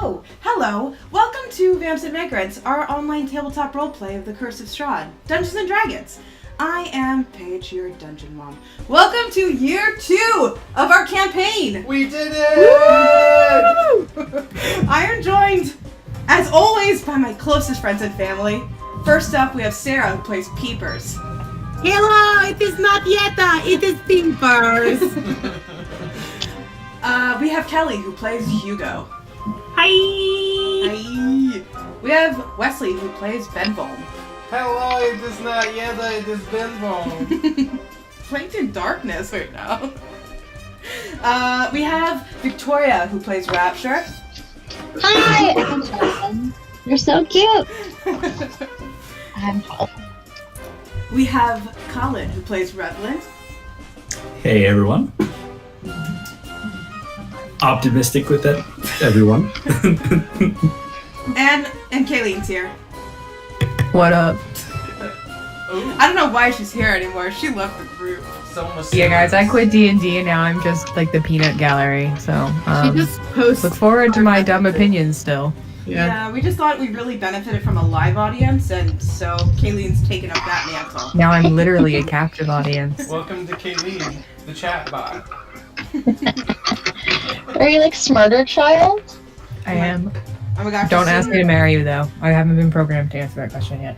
Hello! Welcome to Vamps and Vagrants, our online tabletop roleplay of the Curse of Strahd, Dungeons & Dragons. I am Paige, your dungeon mom. Welcome to year 2 of our campaign! We did it! I am joined, as always, by my closest friends and family. First up, we have Sarah, who plays Peepers. Hello, it is not Yetta, it is Peepers. We have Kelly, who plays Hugo. Hi. Hi. We have Wesley, who plays Benvolm. Hello, it is not Yetta, it is Benvolm. Playing in darkness right now. We have Victoria, who plays Rapture. Hi, I'm Jonathan. You're so cute. I'm Jonathan. We have Colin, who plays Revlin. Hey everyone. Optimistic with that, everyone. And Kayleen's here. What up? I don't know why she's here anymore. She left the group. Yeah, guys, I quit D&D and now I'm just like the peanut gallery. So She just posts. look forward to my dumb opinions still. Yeah, we just thought we really benefited from a live audience, and so Kayleen's taken up that mantle. Now I'm literally a captive audience. Welcome to Kayleen, the chat bot. Are you like smarter child? I am. Oh my gosh. Don't ask me to marry you though. I haven't been programmed to answer that question yet.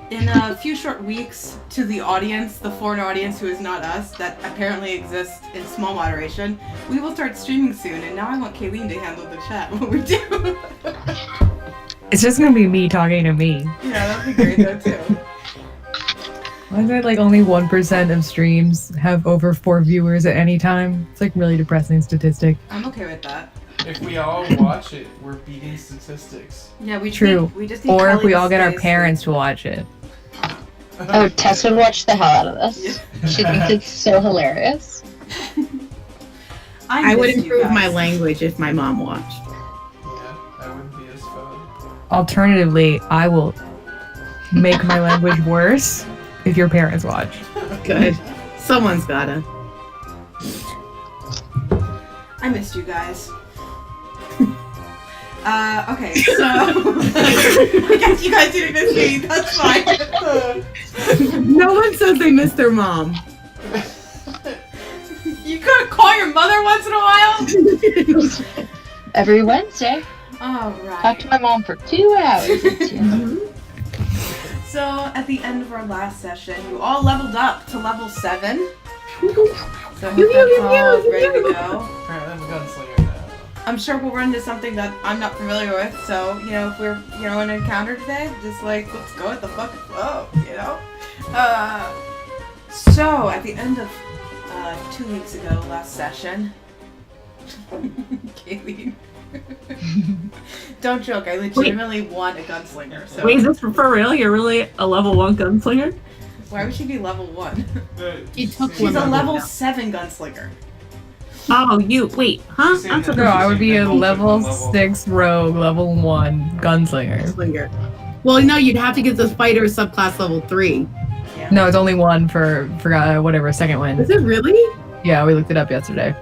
In a few short weeks, to the audience, the foreign audience who is not us, that apparently exists in small moderation, we will start streaming soon, and now I want Kayleen to handle the chat when we do. It's just gonna be me talking to me. Yeah, that'd be great though too. Why is it like only 1% of streams have over 4 viewers at any time? It's like really depressing statistic. I'm okay with that. If we all watch it, we're beating statistics. Yeah, we True. We just need Or if Kelly we to all get our stay parents to watch it. Oh, Tess would watch the hell out of this. She thinks it's so hilarious. I would miss you improve guys. my language if my mom watched. Yeah, that would be as fun. Alternatively, I will make my language worse if your parents watch. Good. Someone's gotta. I missed you guys. Okay, so I guess you guys didn't miss me. That's fine. No one says they miss their mom. You could call your mother once in a while. Every Wednesday, All talk to right. my mom for 2 hours. So at the end of our last session, you all leveled up to level 7. So I hope that's all ready to go. Apparently I'm a gunslinger now. I'm sure we'll run into something that I'm not familiar with. So if we're in an encounter today, just like let's go with the fucking flow, So at the end of 2 weeks ago, last session, Kayleen. Don't joke, I legitimately want a gunslinger. So Wait, is this for real? You're really a level 1 gunslinger? why would she be level 1? He took She's a one level now. 7 gunslinger. Oh, you. Huh? She's saying I'm that- so No, I would be a Level level level. 6 rogue, level 1 gunslinger. Slinger. Well, no, you'd have to get the fighter subclass level 3. Yeah. No, it's only 1 for whatever, second win. Is it really? Yeah, we looked it up yesterday.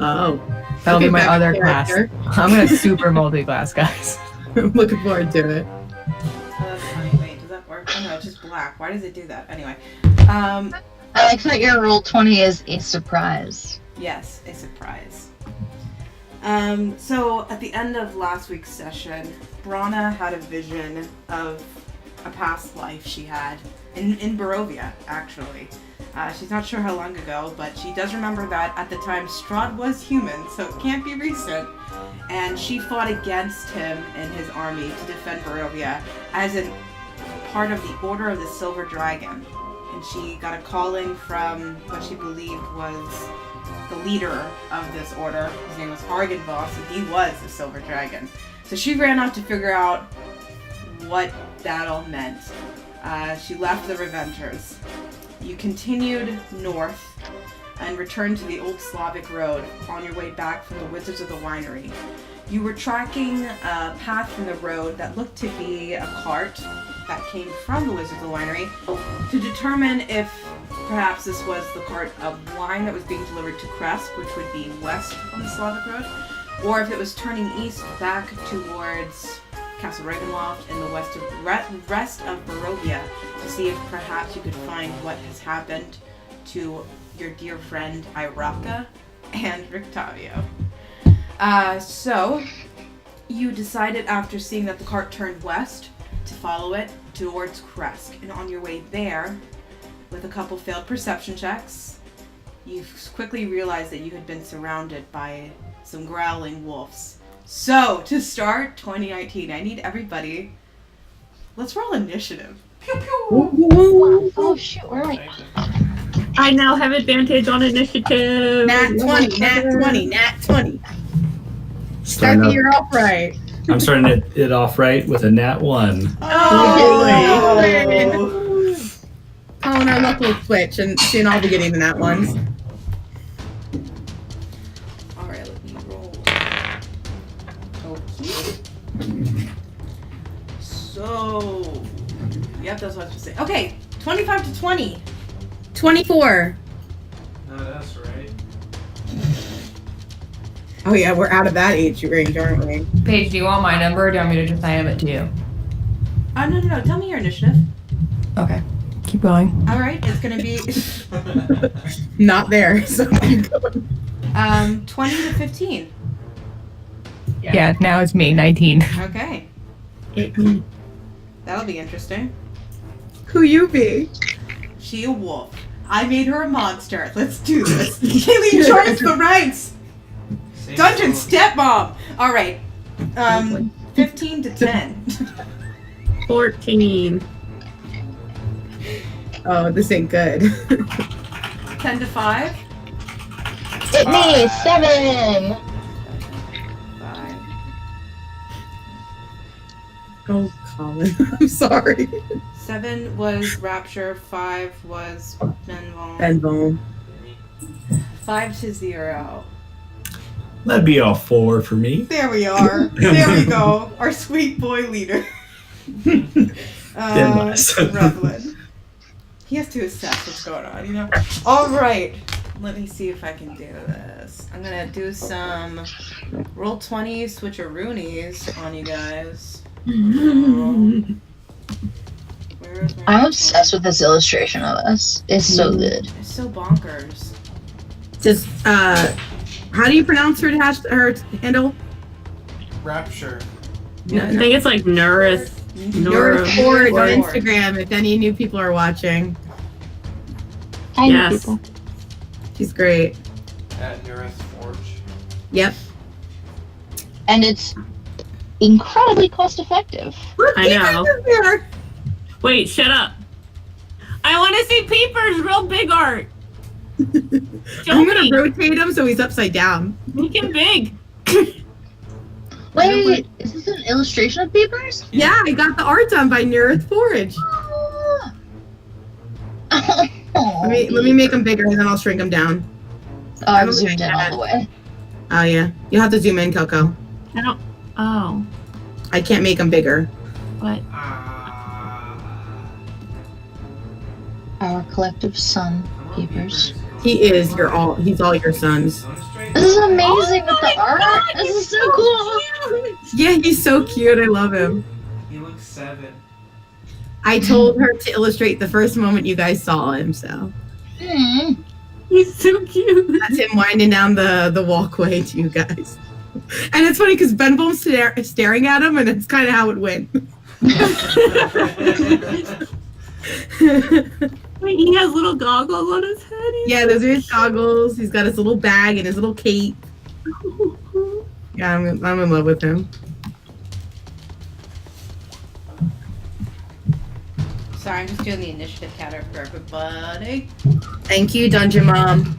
Oh. That'll Okay, be my back other to class. character. I'm gonna super multi-class, guys. I'm looking forward to it. That's funny. Wait, does that work? Oh no, it's just black. Why does it do that? Anyway. I like that your roll 20 is a surprise. Yes, a surprise. So at the end of last week's session, Brana had a vision of a past life she had in Barovia, actually. She's not sure how long ago, but she does remember that at the time Strahd was human, so it can't be recent. And she fought against him and his army to defend Barovia as a part of the Order of the Silver Dragon. And she got a calling from what she believed was the leader of this order. His name was Argenvoss, and he was the Silver Dragon. So she ran out to figure out what that all meant. She left the Revengers. You continued north and returned to the old Slavic road on your way back from the Wizards of the Winery. You were tracking a path from the road that looked to be a cart that came from the Wizards of the Winery to determine if perhaps this was the cart of wine that was being delivered to Kresk, which would be west on the Slavic road, or if it was turning east back towards Castle Ravenloft and the rest of Barovia to see if perhaps you could find what has happened to your dear friend Iraka and Rictavio. So, you decided after seeing that the cart turned west to follow it towards Kresk, and on your way there, with a couple failed perception checks, you quickly realized that you had been surrounded by some growling wolves. So, to start 2019, I need everybody, let's roll initiative. Pew pew! Oh shoot, where am I? I now have advantage on initiative. Nat 20, nat 20, nat 20. Start Starting the off- year off right. I'm starting it off right with a nat 1. Oh! Oh, and our luck will switch, and soon I'll be getting the nat ones. Alright, let me roll. Okay. So, yep, that's what I was supposed to say. Okay, 25 to 20. 24. No, that's right. Oh yeah, we're out of that age range, aren't we? Paige, do you want my number or do you want me to just IM it to you? No. Tell me your initiative. Okay. Keep going. Alright, it's gonna be Not there, so keep going. 20 to 15. Yeah, now it's me, 19. Okay. That'll be interesting. Who you be? She a wolf. I made her a monster. Let's do this. Kaylee joins the ranks. Same Dungeon song. stepmom. All right. 15 to 10. 14. Oh, this ain't good. 10 to 5. Hit me, 7! 5. Oh, Colin, I'm sorry. 7 was Rapture. 5 was Benvon. Benvon. 5 to 0. That'd be a 4 for me. There we are. There we go. Our sweet boy leader. nice. Revlin. He has to assess what's going on, you know? Alright. Let me see if I can do this. I'm gonna do some roll 20 switcheroonies on you guys. Where is my I'm obsessed with this illustration of us. It's so good. It's so bonkers. Just, how do you pronounce her handle? Rapture. No, I think it's like Nurith. Your forward on Nora. Instagram if any new people are watching. I know Yes. people. She's great. At Nurith Forge. Yep. And it's incredibly cost effective. Look, I know. Peter's there. Wait, shut up. I want to see Peeper's real big art. Show I'm gonna me. rotate him so he's upside down. Make him big. Wait, is this an illustration of Peepers? Yeah, I got the art done by Nurith Forge. Let me make him bigger and then I'll shrink him down. Oh, I've zoomed in all the way. Oh yeah, you'll have to zoom in, Coco. I don't. Oh, I can't make him bigger. what? Our collective son, Peepers. He is he's all your sons. This is amazing with the art. This is so cool. Yeah, he's so cute. I love him. He looks 7. I told her to illustrate the first moment you guys saw him, so Hmm. He's so cute. that's him winding down the walkway to you guys. And it's funny because Ben Boom's staring at him, and it's kind of how it went. Wait, he has little goggles on his head. Yeah, those are his goggles. He's got his little bag and his little cape. Yeah, I'm in love with him. Sorry, I'm just doing the initiative counter for everybody. Thank you, Dungeon Mom.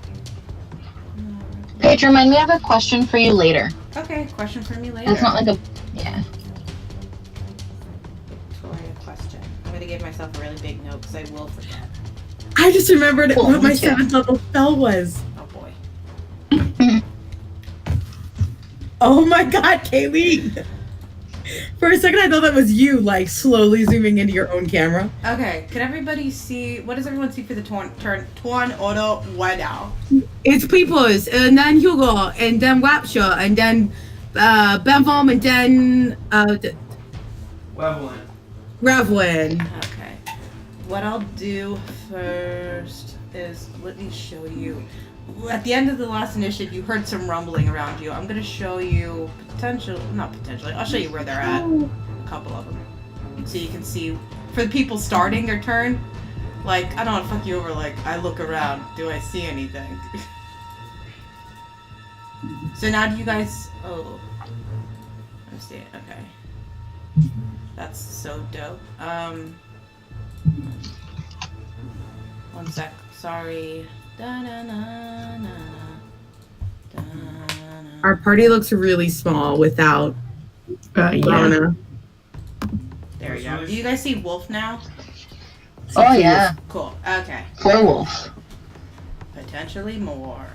Paige, remind me, I have a question for you later. Okay, question for me later. It's not like a. Yeah. Victoria question. I'm gonna give myself a really big note because I will forget. I just remembered Cool, what my me too. 7th level spell was. Oh boy. Oh my god, Kaylee! For a second I thought that was you, like, slowly zooming into your own camera. Okay, can everybody see? What does everyone see for the Torn Auto Whiteout? It's Peoples, and then Hugo, and then Rapture, and then Benvom and then Wevelin. Revlin. Okay. What I'll do first is let me show you. At the end of the last initiative, you heard some rumbling around you. I'm gonna show you not potentially. I'll show you where they're at. A couple of them, so you can see. For the people starting their turn, like I don't want to fuck you over. Like I look around, do I see anything? So now do you guys? Oh, I'm seeing. Okay. That's so dope. One sec. Sorry. Our party looks really small without Rana. There we go. Do you guys see Wolf now? Oh yeah. Cool. Okay. Werewolf. Potentially more.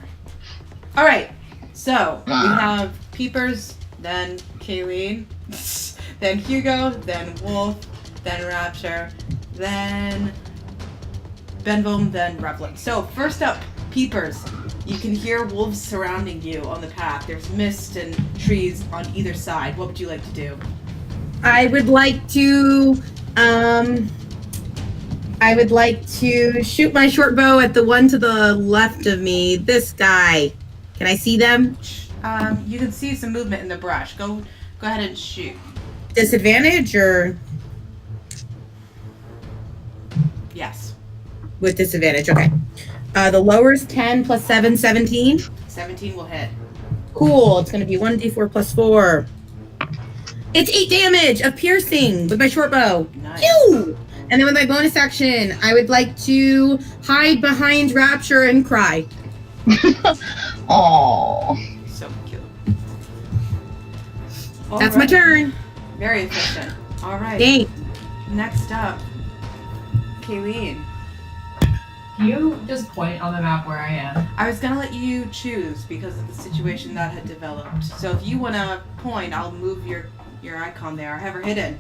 Alright. So, we have Peepers, then Kayleen, then Hugo, then Wolf, then Rapture, then Benvom, then Revlin. So, first up, Peepers. You can hear wolves surrounding you on the path. There's mist and trees on either side. What would you like to do? I would like to shoot my short bow at the one to the left of me. This guy. Can I see them? You can see some movement in the brush. Go ahead and shoot. Disadvantage or Yes. with disadvantage? Okay. The lower's 10 plus 7, 17. 17 will hit. Cool. It's going to be 1d4 plus 4. It's 8 damage of piercing with my short bow. Nice. Pew! And then with my bonus action, I would like to hide behind Rapture and cry. Oh. So cute. That's my turn. Very efficient. Alright. Thanks. Next up, Kayleen. You just point on the map where I am. I was gonna let you choose because of the situation that had developed. So if you wanna point, I'll move your icon there. I have her hidden.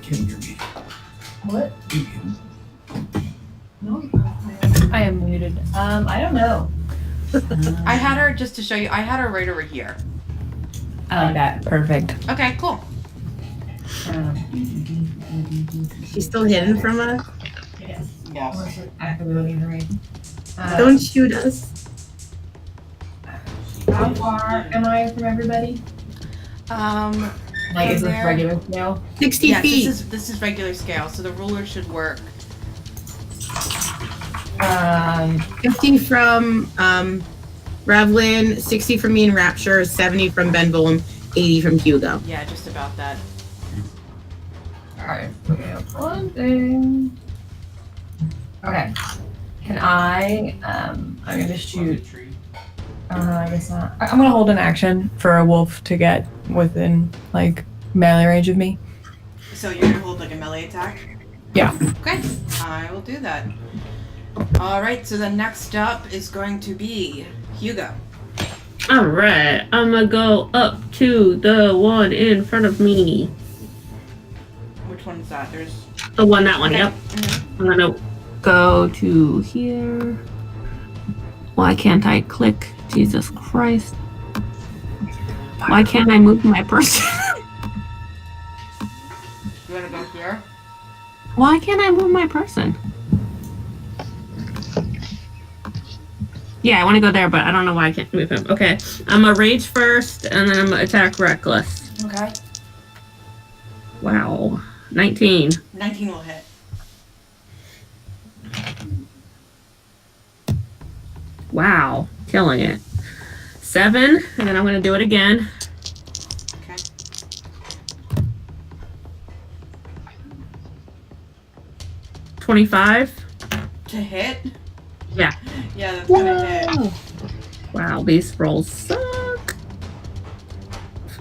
Can't hear me. What? No, I am muted. I don't know. I had her just to show you. I had her right over here. I like that. Perfect. Okay, cool. She's still hidden from us. Yes. Don't shoot us. How far am I from everybody? Like, is this there. regular scale? 60 Yes, feet. this is regular scale, so the ruler should work. 50 from Revlin, 60 from me and Rapture, 70 from Benvolum, 80 from Hugo. Yeah, just about that. Alright, okay, one thing. Okay. Can I, I'm gonna shoot. I guess not. I'm gonna hold an action for a wolf to get within, like, melee range of me. So you're gonna hold like a melee attack? Yeah. Okay, I will do that. Alright, so the next up is going to be Hugo. Alright, I'm gonna go up to the one in front of me. Which one is that? There's The one, that one, Okay. yep. Mhm. I'm gonna go to here. Why can't I click? Jesus Christ. Why can't I move my person? You wanna go here? Why can't I move my person? Yeah, I want to go there, but I don't know why I can't move him. Okay, I'm gonna rage first, and then I'm gonna attack reckless. Okay. Wow, 19. 19 will hit. Wow, killing it. 7, and then I'm gonna do it again. Okay. 25. To hit? Yeah. Yeah, that's gonna hit. Wow, these rolls suck.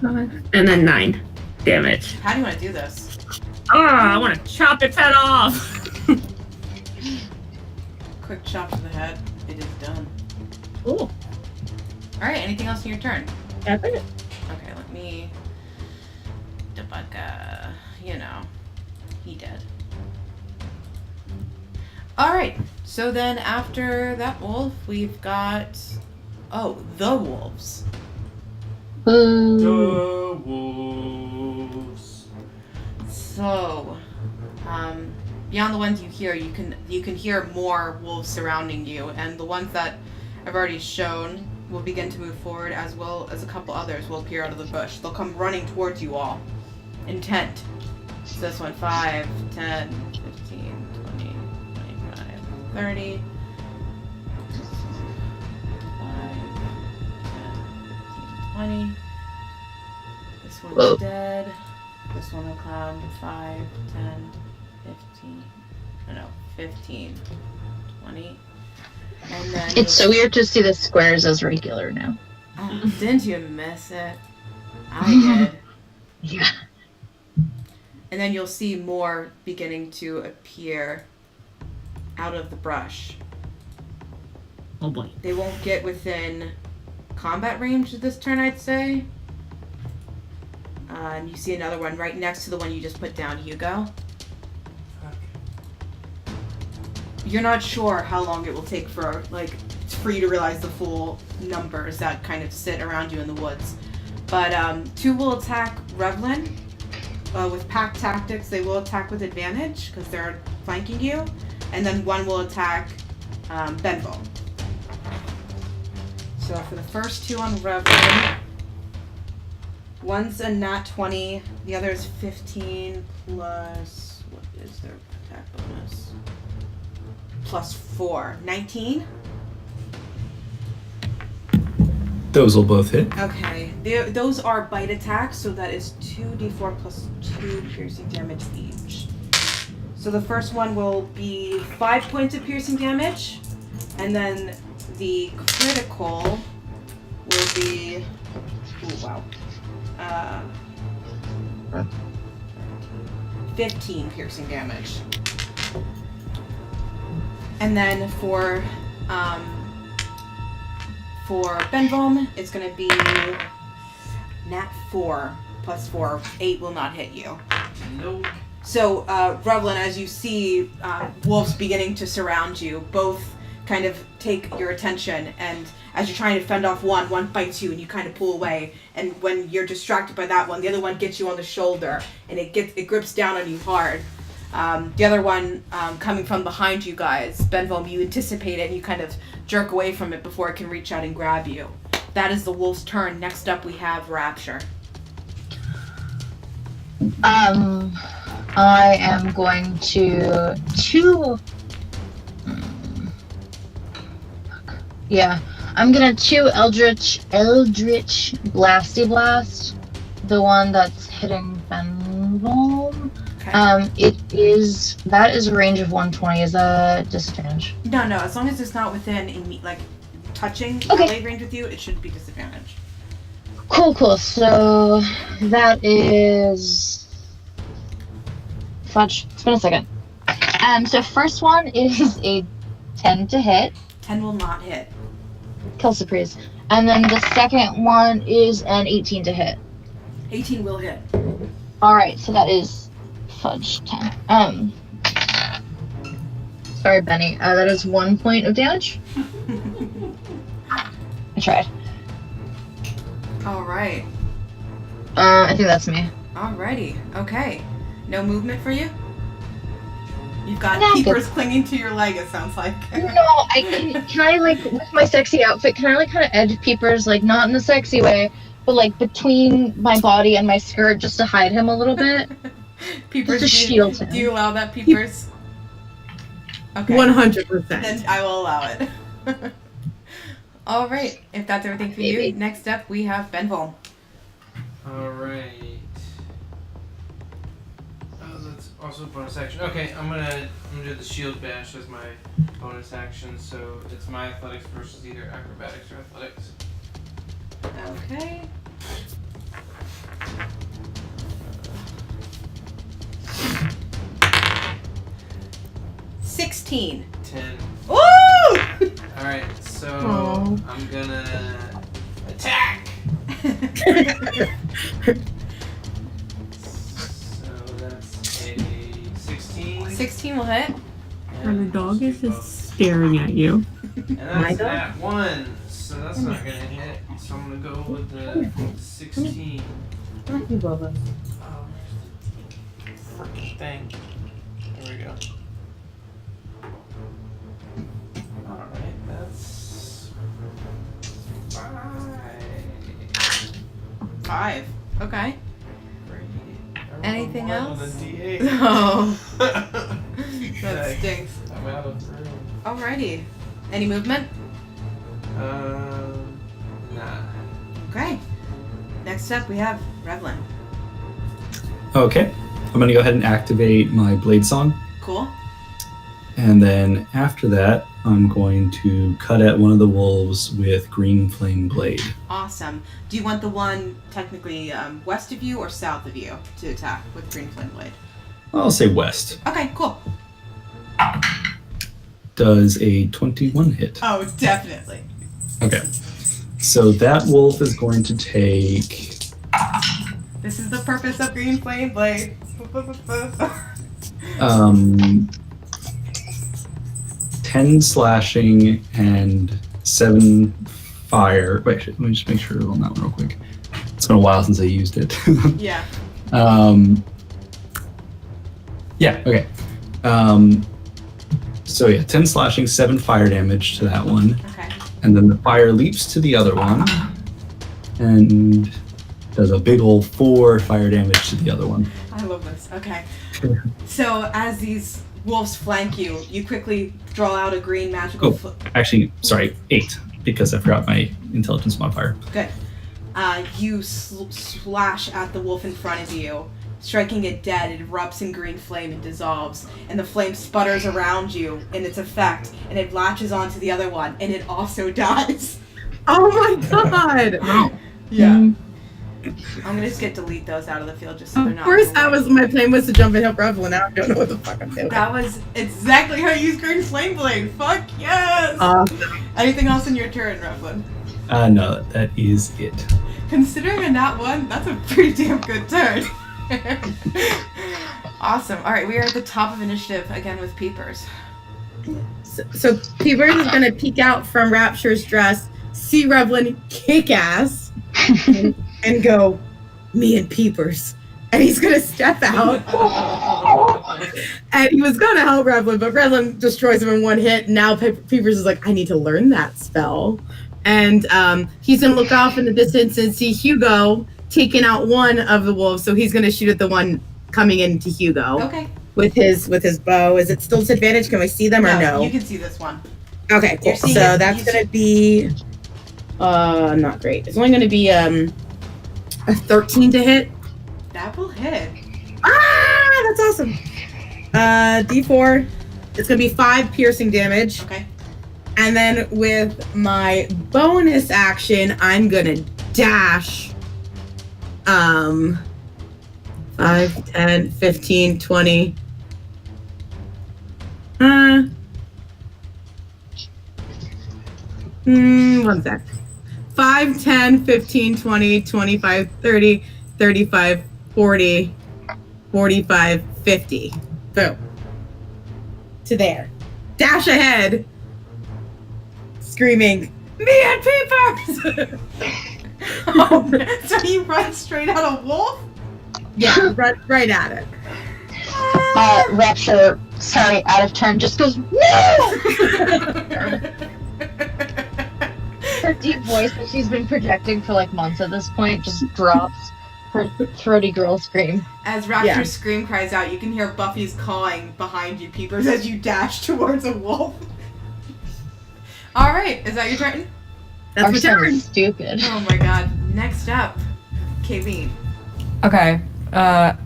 5, and then 9 damage. How do you wanna do this? Ah, I want to chop its head off. Quick chop to the head. It is done. Cool. Alright, anything else in your turn? That's it. Okay, let me debug, he dead. Alright, so then after that wolf, we've got Oh, the wolves. Boo. The wolves. So, beyond the ones you hear, you can hear more wolves surrounding you, and the ones that I've already shown will begin to move forward, as well as a couple others will appear out of the bush. They'll come running towards you all, intent. So this one, 5, 10, 15, 20, 25, 30. 5, 10, 15, 20. This one's Whoa. dead. This one will come 5, 10, 15. No, 15, 20. And then It's so weird to see the squares as regular now. Oh, didn't you miss it? I did. Yeah. And then you'll see more beginning to appear out of the brush. Oh boy. They won't get within combat range this turn, I'd say. And you see another one right next to the one you just put down, Hugo. You're not sure how long it will take for you to realize the full numbers that kind of sit around you in the woods. But 2 will attack Revlin. With pack tactics, they will attack with advantage because they're flanking you. And then 1 will attack Benville. So for the first 2 on Revlin, one's a nat 20, the other is 15 plus, what is their attack bonus? Plus 4. 19? Those will both hit. Okay. Those are bite attacks, so that is 2d4 plus 2 piercing damage each. So the first one will be 5 points of piercing damage, and then the critical will be... Oh, wow. 15 piercing damage. And then for Benvom, it's going to be nat 4 plus 4. 8 will not hit you. Nope. So, Revlin, as you see wolves beginning to surround you, both kind of take your attention, and as you're trying to fend off one bites you and you kind of pull away, and when you're distracted by that one, the other one gets you on the shoulder and it grips down on you hard. The other one coming from behind you guys, Benvom, you anticipate it and you kind of jerk away from it before it can reach out and grab you. That is the wolf's turn. Next up we have Rapture. I am going to I'm gonna 2 Eldritch Blasty Blast, the one that's hitting Benvom. Okay. That is a range of 120. Is that disadvantage? No, as long as it's not within touching melee range with you, it shouldn't be disadvantage. Cool. So that is fudge. It's been a second. So first one is a 10 to hit. 10 will not hit. Kill surprise. And then the second one is an 18 to hit. 18 will hit. Alright, so that is fudge 10. Sorry, Benny. That is 1 point of damage. I tried. Alright. I think that's me. Alrighty. Okay. No movement for you? You've got No, keepers clinging to your leg, it sounds like. No, can I with my sexy outfit, can I kind of edge peepers, not in the sexy way, but between my body and my skirt just to hide him a little bit? Peepers, just to shield him. Do you allow that, Peepers? Okay. 100%. Then I will allow it. Alright, if that's everything for you, next up we have Benvol. Alright. Oh, that's also a bonus action. Okay, I'm gonna do the shield bash as my bonus action, so it's my athletics versus either acrobatics or athletics. Okay. $16. 10. Woo! Alright, so Aww. I'm gonna attack! So that's a 16. 16 will hit. And the dog is just staring at you. And that's that one. so that's not gonna hit. So I'm gonna go with the 16. You both of us. Oh, freaking thing. There we go. Alright, that's 5. 5. Okay. Great. Anything I rolled a else? one on a D8. Oh, that Yikes. stinks. I'm out of room. Alrighty. Any movement? Nah. Okay. Next up, we have Revlin. Okay. I'm gonna go ahead and activate my blade song. Cool. And then after that, I'm going to cut at one of the wolves with green flame blade. Awesome. Do you want the one technically west of you or south of you to attack with green flame blade? I'll say west. Okay, cool. Does a 21 hit? Oh, definitely. Okay. So that wolf is going to take... This is the purpose of green flame blade. 10 slashing and 7 fire. Wait, let me just make sure on that one real quick. It's been a while since I used it. Yeah. Yeah, okay. So yeah, 10 slashing, 7 fire damage to that one. Okay. And then the fire leaps to the other one and does a big old 4 fire damage to the other one. I love this. Okay. So as these wolves flank you, you quickly draw out a green magical. Actually, sorry, 8, because I forgot my intelligence modifier. Good. You slash at the wolf in front of you, striking it dead. It erupts in green flame and dissolves, and the flame sputters around you in its effect, and it latches onto the other one, and it also dies. Oh my god! Yeah. I'm gonna just delete those out of the field just so they're Of not. course, that was my plan was to jump and help Revel. Now I don't know what the fuck I'm doing. That was exactly how you use green flame blade. Fuck yes! Anything else in your turn, Revlin? No, that is it. Considering a nat 1, that's a pretty damn good turn. Awesome. All right, we are at the top of initiative again with Peepers. So Peepers is gonna peek out from Rapture's dress, see Revlin kick ass, and go, "Me and Peepers." And he's gonna step out. And he was gonna help Revlin, but Revlin destroys him in one hit. And now Peepers is like, "I need to learn that spell." And he's gonna look off in the distance and see Hugo taking out one of the wolves. So he's gonna shoot at the one coming into Hugo. Okay. With his bow. Is it still disadvantage? Can we see them or no? You can see this one. Okay, cool. You're seeing So it- that's gonna be not great. It's only gonna be a 13 to hit. That will hit. Ah, that's awesome. D4. It's gonna be 5 piercing damage. Okay. And then with my bonus action, I'm gonna dash. 5, 10, 15, 20. 1 sec. 5, 10, 15, 20, 25, 30, 35, 40, 45, 50. Boom. To there. Dash ahead. Screaming, "Me and Peepers!" Oh, so you run straight at a wolf? Yeah, right at it. Rapture, sorry, out of turn, just goes, "No!" Her deep voice that she's been projecting for like months at this point just drops. Her throaty girl scream. As Rapture's scream cries out, you can hear Buffy's cawing behind you, Peepers, as you dash towards a wolf. All right, is that your turn? That's Our my son turn. is stupid. Oh my god. Next up, Kayleen. Okay. I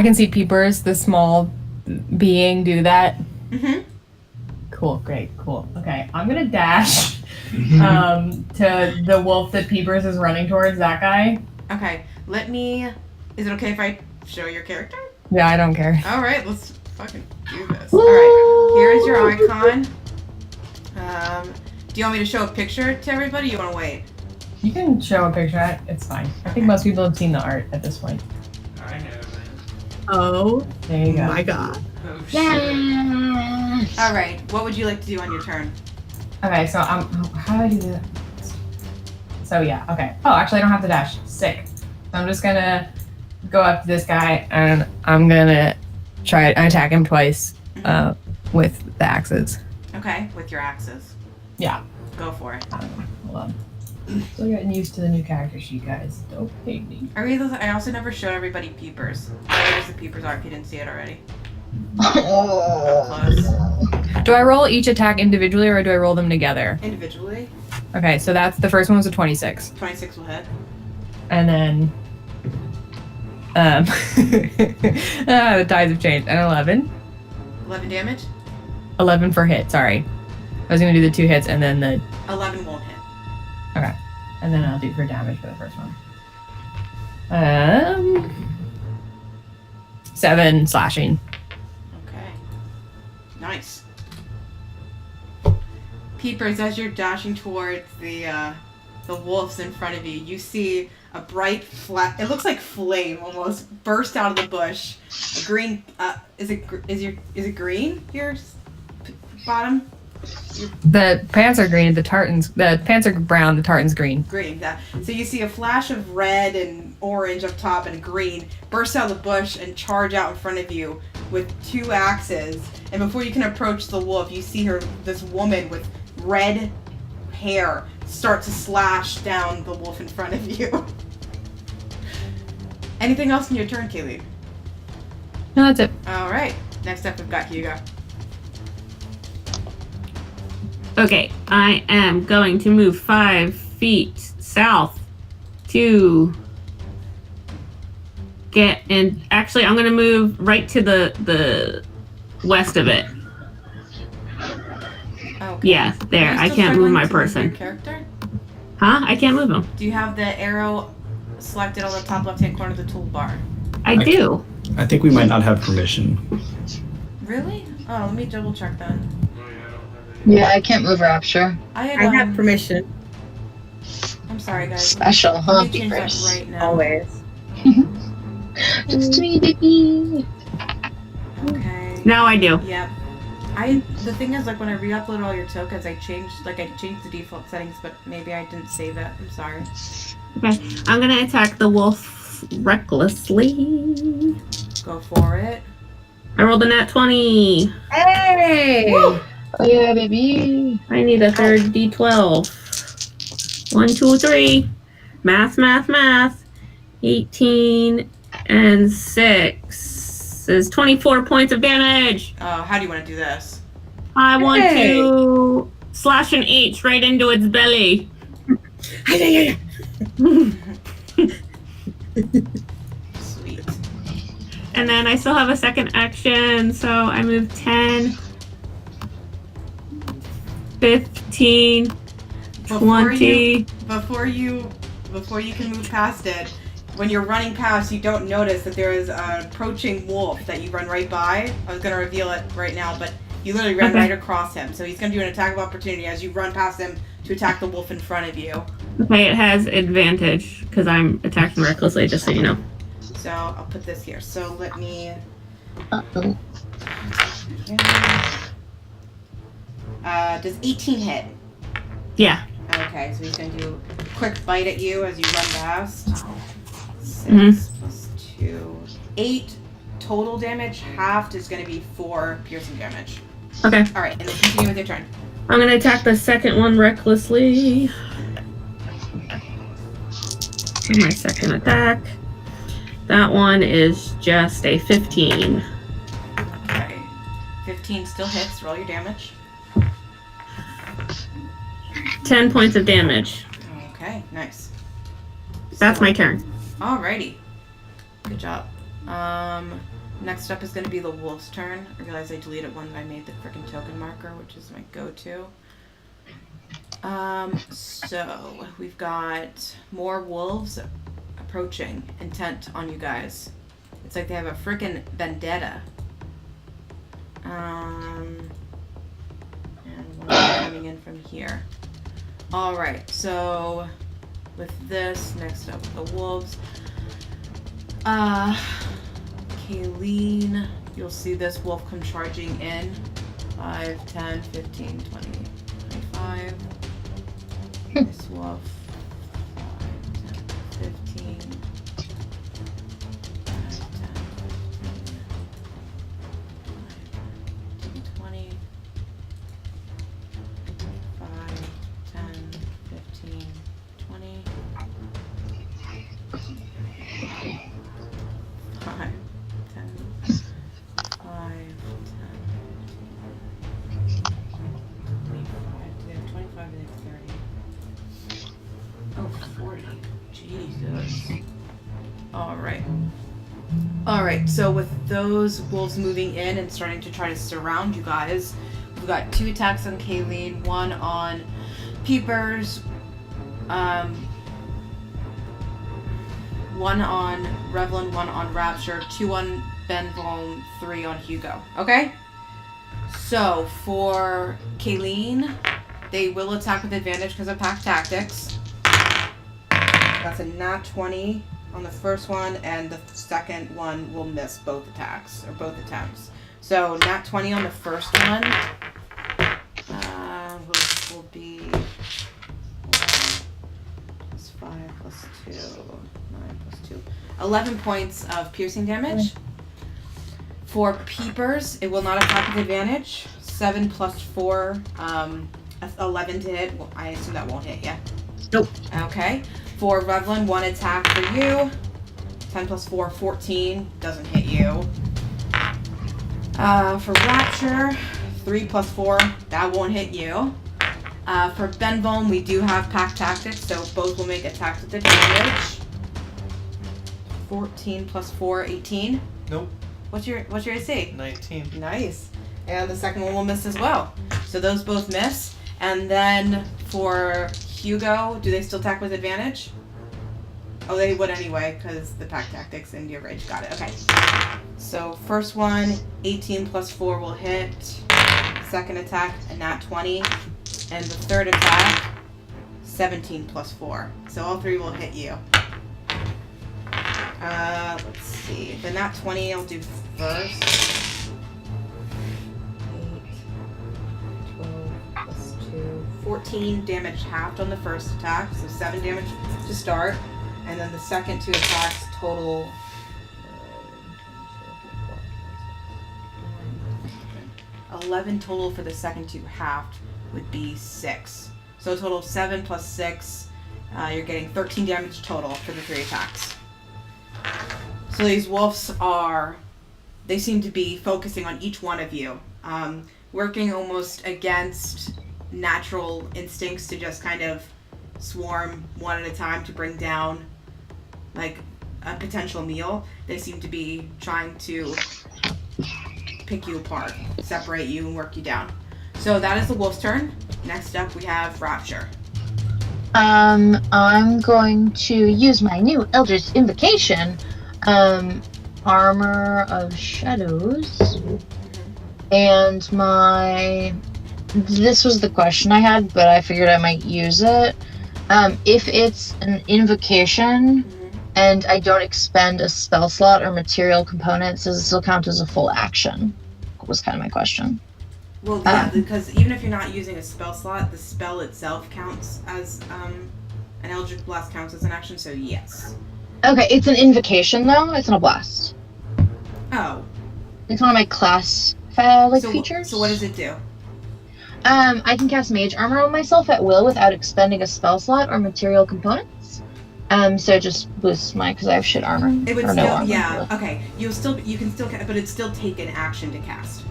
can see Peepers, the small being, do that. Mm-hmm. Cool, great, cool. Okay, I'm gonna dash to the wolf that Peepers is running towards, that guy. Okay, is it okay if I show your character? Yeah, I don't care. All right, let's fucking do this. All right, here is your icon. Do you want me to show a picture to everybody? You want to wait? You can show a picture, it's fine. I think most people have seen the art at this point. I know, man. Oh There you go. my god. Oh, shit. All right, what would you like to do on your turn? Okay, so how do I do that? So yeah, okay. Oh, actually, I don't have to dash. Sick. So I'm just gonna go up to this guy and I'm gonna try and attack him twice with the axes. Okay, with your axes. Yeah. Go for it. Hold on. Still getting used to the new character sheet, guys. Don't hate me. I also never showed everybody peepers. There's the peepers are if you didn't see it already. Oh. Close. Do I roll each attack individually or do I roll them together? Individually, Okay, so that's the first one was a 26. 26 will hit. And then the tides have changed. And 11. 11 damage. 11 for hit, sorry. I was gonna do the 2 hits and then the 11 won't hit. okay. And then I'll do for damage for the first one. 7 slashing. Okay. Nice. Peepers, as you're dashing towards the wolves in front of you, you see a bright it looks like flame almost burst out of the bush. A green is it green? Your bottom? The pants are green, the pants are brown, the tartan's green. Green, yeah. So you see a flash of red and orange up top and green burst out of the bush and charge out in front of you with 2 axes. And before you can approach the wolf, you see this woman with red hair start to slash down the wolf in front of you. Anything else in your turn, Kaylee? No, that's it. All right. Next up, we've got Hugo. Okay, I am going to move 5 feet south to get in. Actually, I'm going to move right to the west of it. Okay. Yeah, there. Are you I still can't move struggling my to your person. character? Huh? I can't move him. Do you have the arrow selected on the top left-hand corner of the toolbar? I do. I think we might not have permission. Really? Oh, let me double check then. Oh, yeah, I don't have any. Yeah, I can't move rapture. I I have permission, I'm sorry, guys. Special, huh, Let me change that Peepers? right now. always. Just me, baby. Okay. Now I do. Yep. The thing is, like, when I re-upload all your tokens, I changed the default settings, but maybe I didn't save it. I'm sorry. Okay, I'm going to attack the wolf recklessly. Go for it. I rolled a nat 20. Hey! Oh yeah, baby. I need a third d12. 1, 2, 3. Math. 18 and 6 is 24 points of damage. How do you want to do this? I want Hey. to slash an H right into its belly. Sweet. And then I still have a second action, so I move 10, 15, 20. Before you can move past it, when you're running past, you don't notice that there is an approaching wolf that you run right by. I was gonna reveal it right now, but you literally ran Okay. right across him. So he's gonna do an attack of opportunity as you run past him to attack the wolf in front of you. Okay, it has advantage because I'm attacking recklessly, just so you know. So I'll put this here. So let me. Uh-oh. Does 18 hit? Yeah. Okay, so he's gonna do a quick bite at you as you run past. 6 plus 2, 8 total damage. Halved is gonna be 4 piercing damage. Okay. All right, and then continue with your turn. I'm gonna attack the second one recklessly. My second attack. That one is just a 15. Okay, 15 still hits. Roll your damage. 10 points of damage. Okay, nice. That's my turn. Alrighty, good job. Next up is going to be the wolf's turn. I realized I deleted one that I made the frickin' token marker, which is my go-to. So we've got more wolves approaching, intent on you guys. It's like they have a frickin' vendetta. And one coming in from here. Alright, so with this, next up the wolves. Kayleen, you'll see this wolf come charging in. 5, 10, 15, 20, 25. This wolf. Alright, so with those wolves moving in and starting to try to surround you guys, we've got 2 attacks on Kayleen, 1 on Peepers, 1 on Revlin, 1 on Rapture, 2 on Benvolm, 3 on Hugo. Okay? So, for Kayleen, they will attack with advantage because of pack tactics. That's a nat 20 on the first one, and the second one will miss both attacks, or both attempts. So, nat 20 on the first one will be plus 5 plus 2, 9 plus 2. 11 points of piercing damage. For Peepers, it will not attack with advantage. 7 plus 4, 11 to hit. Well, I assume that won't hit you. Nope. Okay. For Revlin, 1 attack for you. 10 plus 4, 14. Doesn't hit you. For Rapture, 3 plus 4. That won't hit you. For Benvolm, we do have pack tactics, so both will make attacks with advantage. 14 plus 4, 18. Nope. What's your AC? 19. Nice. And the second one will miss as well. So those both miss. And then for Hugo, do they still attack with advantage? Oh, they would anyway, because the pack tactics and your rage. Got it. Okay. So first one, 18 plus 4 will hit. Second attack, a nat 20. And the third attack, 17 plus 4. So all 3 will hit you. Let's see. The nat 20 I'll do first. 8, 12 plus 2. 14 damage halved on the first attack, so 7 damage to start. And then the second 2 attacks total 11 total for the second 2 halved would be 6. So a total of 7 plus 6, you're getting 13 damage total for the 3 attacks. So these wolves they seem to be focusing on each one of you, working almost against natural instincts to just kind of swarm one at a time to bring down like a potential meal. They seem to be trying to pick you apart, separate you, and work you down. So that is the wolf's turn. Next up we have Rapture. I'm going to use my new Eldritch Invocation, Armor of Shadows, and this was the question I had, but I figured I might use it. If it's an invocation and I don't expend a spell slot or material components, does it still count as a full action? Was kind of my question. Well, yeah, because even if you're not using a spell slot, the spell itself counts as an Eldritch Blast counts as an action, so yes. Okay, it's an invocation though. It's not a blast. Oh. It's one of my class features. So what does it do? I can cast Mage Armor on myself at will without expending a spell slot or material components. So it just boosts because I have shit armor. It would or still, no armor, yeah. really. Okay, you can still, but it'd still take an action to cast.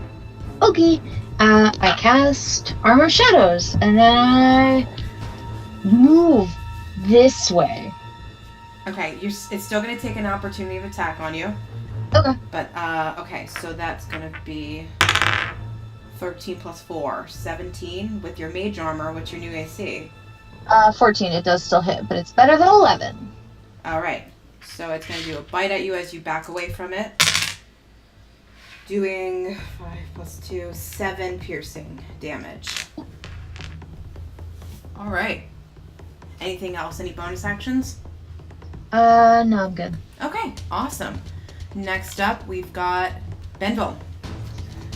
Okay, I cast Armor of Shadows, and then I move this way. Okay, it's still gonna take an opportunity of attack on you. Okay. But okay, so that's gonna be 13 plus 4, 17 with your Mage Armor. What's your new AC? 14. It does still hit, but it's better than 11. All right, so it's gonna do a bite at you as you back away from it. Doing 5 plus 2, 7 piercing damage. All right. Anything else? Any bonus actions? No, I'm good. Okay, awesome. Next up, we've got Benville.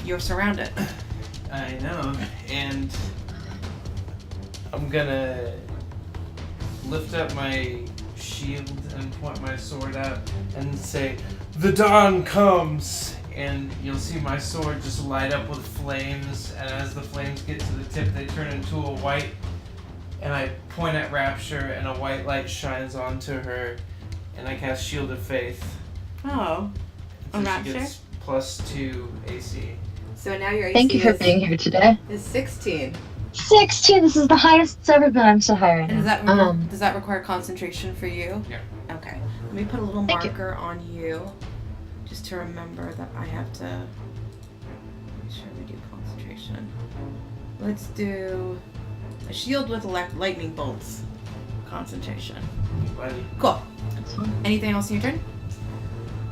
You're surrounded. I know, and I'm gonna lift up my shield and point my sword out and say, "The dawn comes!" And you'll see my sword just light up with flames, and as the flames get to the tip, they turn into a white, and I point at Rapture, and a white light shines onto her, and I cast Shield of Faith. Oh. So Rapture? she gets +2 AC. So now your AC Thank you for being here today. is 16. 16. This is the highest it's ever been. I'm so high right And now. does that require concentration for you? Yeah. Okay. Let me put a little Thank you. marker on you, just to remember that I have to make sure we do concentration. Let's do a shield with lightning bolts. Concentration. Buddy. Cool. Anything else in your turn?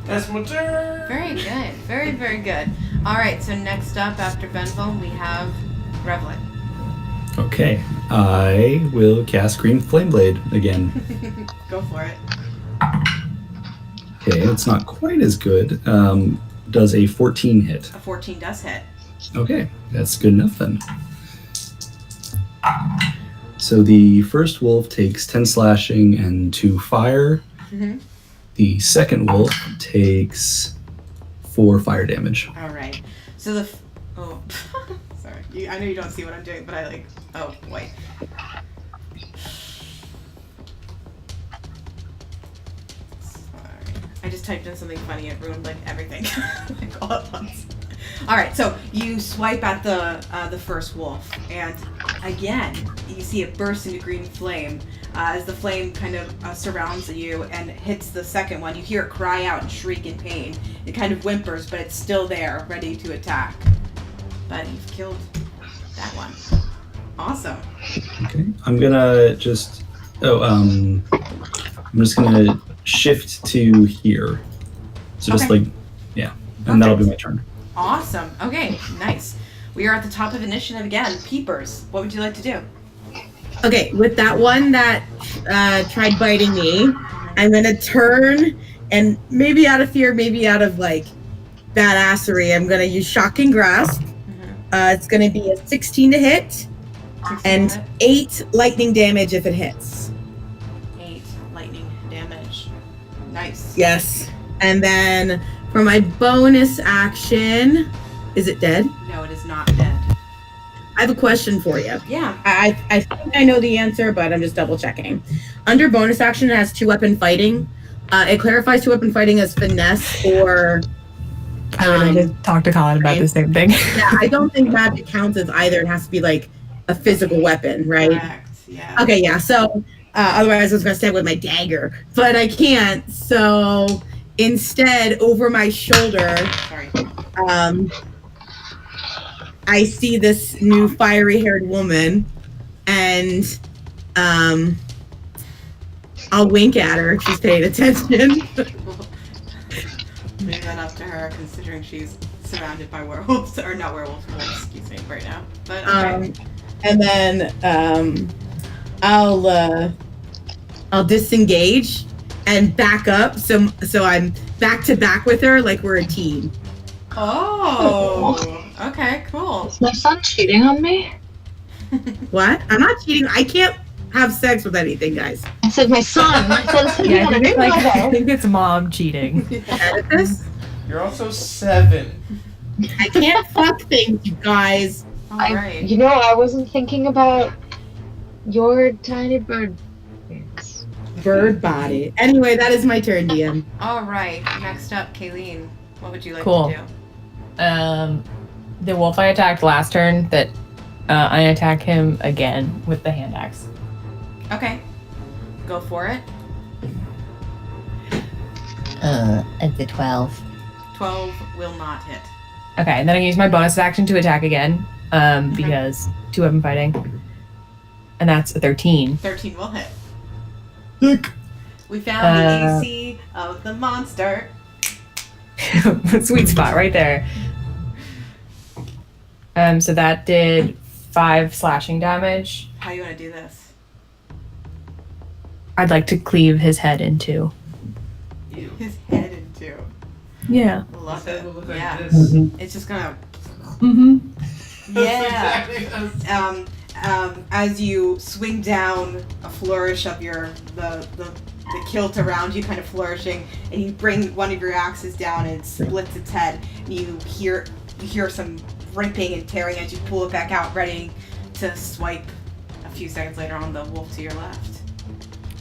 That's my turn. Very good. Very, very good. All right. So next up, after Benville, we have Revlin. Okay, I will cast Green Flame Blade again. Go for it. Okay, it's not quite as good. Does a 14 hit? A 14 does hit. Okay, that's good enough then. So the first wolf takes 10 slashing and 2 fire. Mm-hmm. The second wolf takes 4 fire damage. All right. So the oh, sorry. I know you don't see what I'm doing, but I like. Oh boy. Sorry. I just typed in something funny and it ruined like everything, like all at once. All right. So you swipe at the first wolf, and again you see it burst into green flame. As the flame kind of surrounds you and hits the second one, you hear it cry out and shriek in pain. It kind of whimpers, but it's still there, ready to attack. But you've killed that one. Awesome. Okay, I'm gonna just. I'm just gonna shift to here. So just Okay. like, yeah, and that'll be my turn. Awesome. Okay, nice. We are at the top of initiative again. Peepers, what would you like to do? Okay, with that one that tried biting me, I'm gonna turn and maybe out of fear, maybe out of like badassery, I'm gonna use Shocking Grasp. It's gonna be a 16 to hit and 8 lightning damage if it hits. 8 lightning damage. Nice. Yes. And then for my bonus action, is it dead? No, it is not dead. I have a question for you. Yeah. I think I know the answer, but I'm just double checking. Under bonus action, it has 2-weapon fighting. It clarifies 2-weapon fighting as finesse or. I literally just talked to Colin about the same thing. Yeah, I don't think magic counts as either. It has to be like a physical weapon, right? Correct. Yeah. Okay, yeah. So otherwise, I was gonna stab with my dagger, but I can't. So instead, over my shoulder, Sorry. I see this new fiery-haired woman, and I'll wink at her if she's paying attention. Leave that up to her, considering she's surrounded by werewolves, or not werewolves, wolves, excuse me, right now. But okay. And then I'll disengage and back up, so I'm back to back with her, like we're a team. Oh. Okay. Cool. Is my son cheating on me? What? I'm not cheating. I can't have sex with anything, guys. I said my son. I said Yeah, I think, it's like, I okay. think it's mom cheating. Edit this. You're also 7. I can't fuck things, you guys. All right. You know, I wasn't thinking about your tiny bird. Yes. Bird body. Anyway, that is my turn, DM. All right. Next up, Kayleen. What would you like Cool. to do? The wolf I attacked last turn, that I attack him again with the hand axe. Okay. Go for it. At the 12. 12 will not hit. Okay, and then I use my bonus action to attack again, because 2-weapon fighting. And that's a 13. 13 will hit. We found the AC of the monster. Sweet spot right there. So that did 5 slashing damage. How you want to do this? I'd like to cleave his head in 2. His head in 2. Yeah. Love That it. will look like Yeah. this. It's just gonna. Mm-hmm. Yeah. That's exactly As you swing down, a flourish of the kilt around you, kind of flourishing, and you bring one of your axes down and it splits its head. And you hear some ripping and tearing as you pull it back out, ready to swipe a few seconds later on the wolf to your left.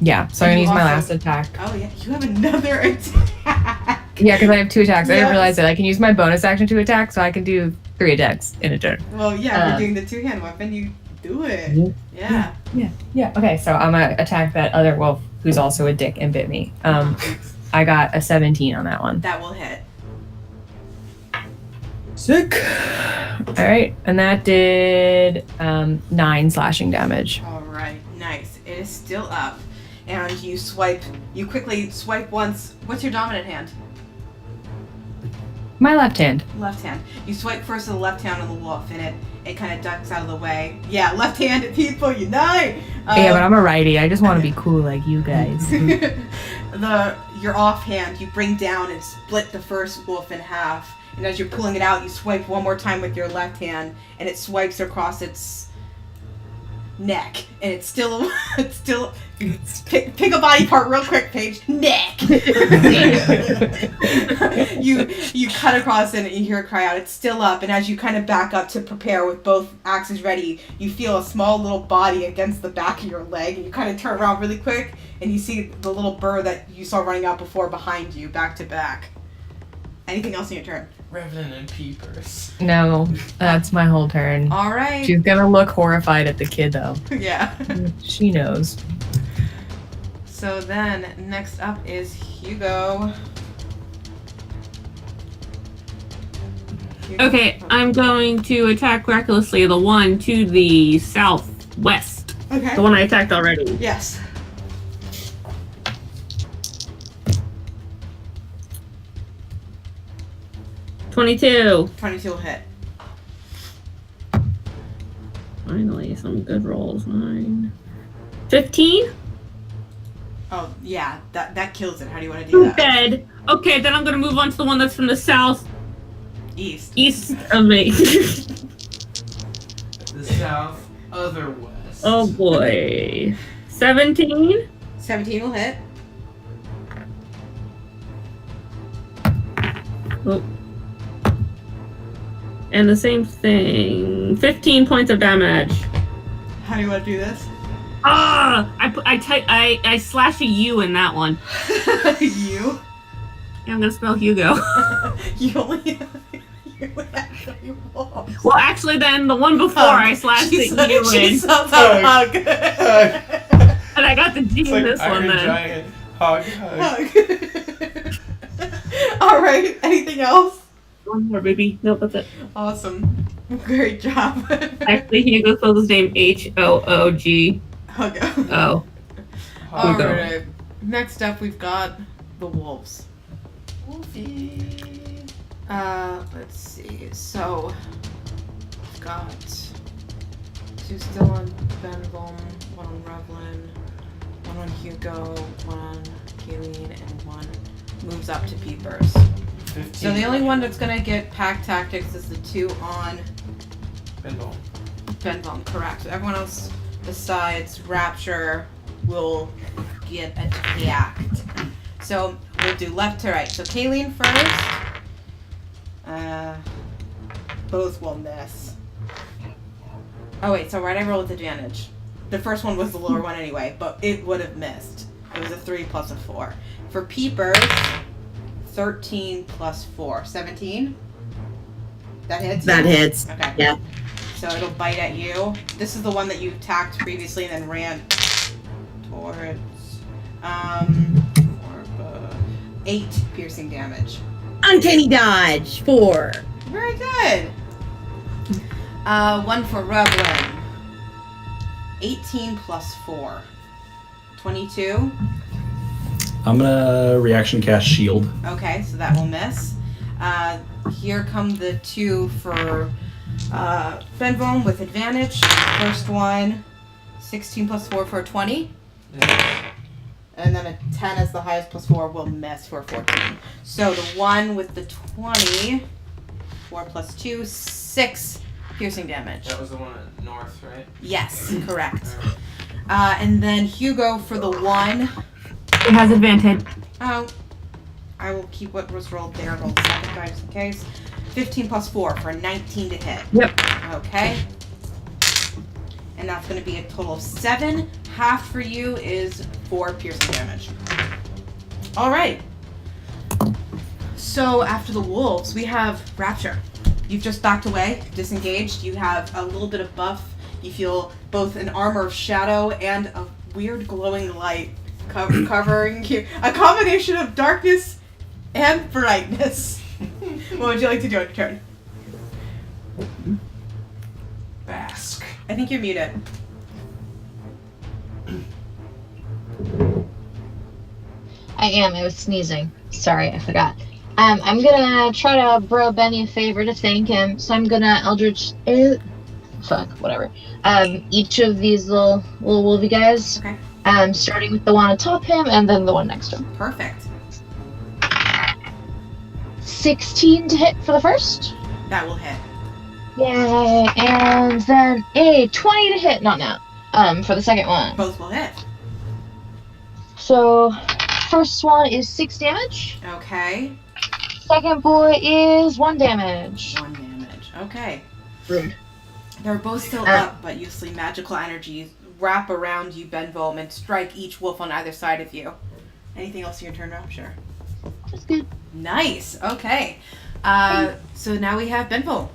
Yeah, so I'm And gonna you use my also- last attack. Oh yeah, you have another attack. Yeah, because I have 2 attacks. I didn't Yes. realize that I can use my bonus action to attack, so I can do 3 attacks in a turn. Well, yeah, if you're doing the 2-hand weapon, you do it. Mhm. Yeah. Yeah. Okay, so I'm gonna attack that other wolf who's also a dick and bit me. I got a 17 on that one. That will hit. Sick. All right, and that did 9 slashing damage. All right, nice. It is still up, and you quickly swipe once. What's your dominant hand? My left hand. Left hand. You swipe first with the left hand on the wolf, and it kind of ducks out of the way. Yeah, left-handed people unite! Yeah, but I'm a righty. I just want to be cool like you guys. Your offhand, you bring down and split the first wolf in half. And as you're pulling it out, you swipe one more time with your left hand, and it swipes across its neck. And it's still pick a body part real quick, Paige. Neck. you cut across it, and you hear it cry out. It's still up, and as you kind of back up to prepare with both axes ready, you feel a small little body against the back of your leg, and you kind of turn around really quick, and you see the little bird that you saw running out before behind you, back to back. Anything else in your turn? Revenant and Peepers. No, that's my whole turn. All right. She's gonna look horrified at the kid, though. Yeah. She knows. So then, next up is Hugo. Okay, I'm going to attack recklessly the one to the southwest. Okay. The one I attacked already. Yes. $22. 22 will hit. Finally, some good rolls. 9. 15? Oh, yeah. That kills it. How do you want to do that? Dead. Okay, then I'm gonna move on to the one that's from the south East of me. The south, other west. Oh boy. 17? 17 will hit. Oh. And the same thing. 15 points of damage. How do you want to do this? Ah! I slash a U in that one. You? Yeah, I'm gonna spell Hugo. You only actually walk. Well, actually, then the one before I slashed the U She in, sounds a hug. and I got the G It's in like this one Iron then. Giant. Hug. All right. Anything else? One more, baby. Nope, that's it. Awesome. Great job. Actually, Hugo spells his name H-O-O-G. Huggo. Oh. All Hugo. right. Next up, we've got the wolves. Wolfie. Let's see. So, we've got 2 still on Benvum, 1 on Revlin, 1 on Hugo, 1 on Kayleen, and 1 moves up to Peepers. 15. So the only one that's gonna get pack tactics is the 2 on Benvum, correct. So everyone else besides Rapture will get attacked. So we'll do left to right. So Kayleen first. Both will miss. Oh wait, so right, I roll with advantage. The first one was the lower one anyway, but it would have missed. It was a 3 plus a 4. For Peepers, 13 plus 4. 17? That hits? That hits. Okay. Yeah. So it'll bite at you. This is the one that you attacked previously and then ran towards. 8 piercing damage. Uncanny dodge. 4. Very good. 1 for Revlin. 18 plus 4. 22. I'm gonna reaction cast shield. Okay, so that will miss. Here come the 2 for Benvum with advantage. First one, 16 plus 4 for a 20. Yeah. And then a 10 as the highest plus 4 will miss for 14. So the one with the 20, 4 plus 2, 6 piercing damage. That was the one at north, right? Yes, correct. And then Hugo for the 1. It has advantage. Oh, I will keep what was rolled there, roll the second die just in case. 15 plus 4 for a 19 to hit. Yep. Okay. And that's going to be a total of 7. Half for you is 4 piercing damage. All right. So after the wolves, we have Rapture. You've just backed away, disengaged. You have a little bit of buff. You feel both an armor of shadow and a weird glowing light covering you. A combination of darkness and brightness. What would you like to do on your turn? Bask. I think you're muted. I am. I was sneezing. Sorry, I forgot. I'm gonna try to bro Benny a favor to thank him. So I'm gonna Eldritch. Whatever. Each of these little wolvie guys. Okay. Starting with the one atop him and then the one next to him. Perfect. 16 to hit for the first. That will hit. Yay! And then a 20 to hit. Not now. For the second one. Both will hit. So, first one is 6 damage. Okay. Second boy is 1 damage. 1 damage. Okay. Rude. They're both still up, but usually magical energies wrap around you, Benvolm, and strike each wolf on either side of you. Anything else in your turn, Rob? Sure. That's good. Nice. Okay. So now we have Benvolm.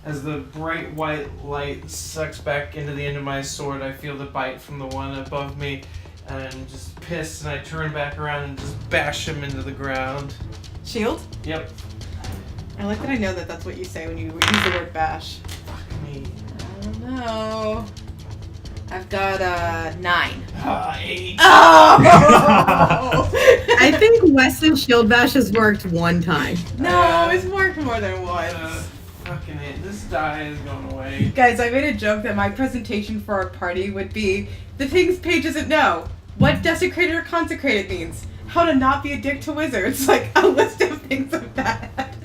As the bright white light sucks back into the end of my sword, I feel the bite from the one above me, and I'm just pissed, and I turn back around and just bash him into the ground. Shield? Yep. I like that I know that that's what you say when you use the word bash. Fuck me. I don't know. I've got 9. 8. Oh! I think Wes's shield bash has worked one time. No, it's worked more than once. Fucking it. This die is going away. Guys, I made a joke that my presentation for our party would be the things Paige doesn't know. What desecrated or consecrated means. How to not be a dick to wizards. Like a list of things of that.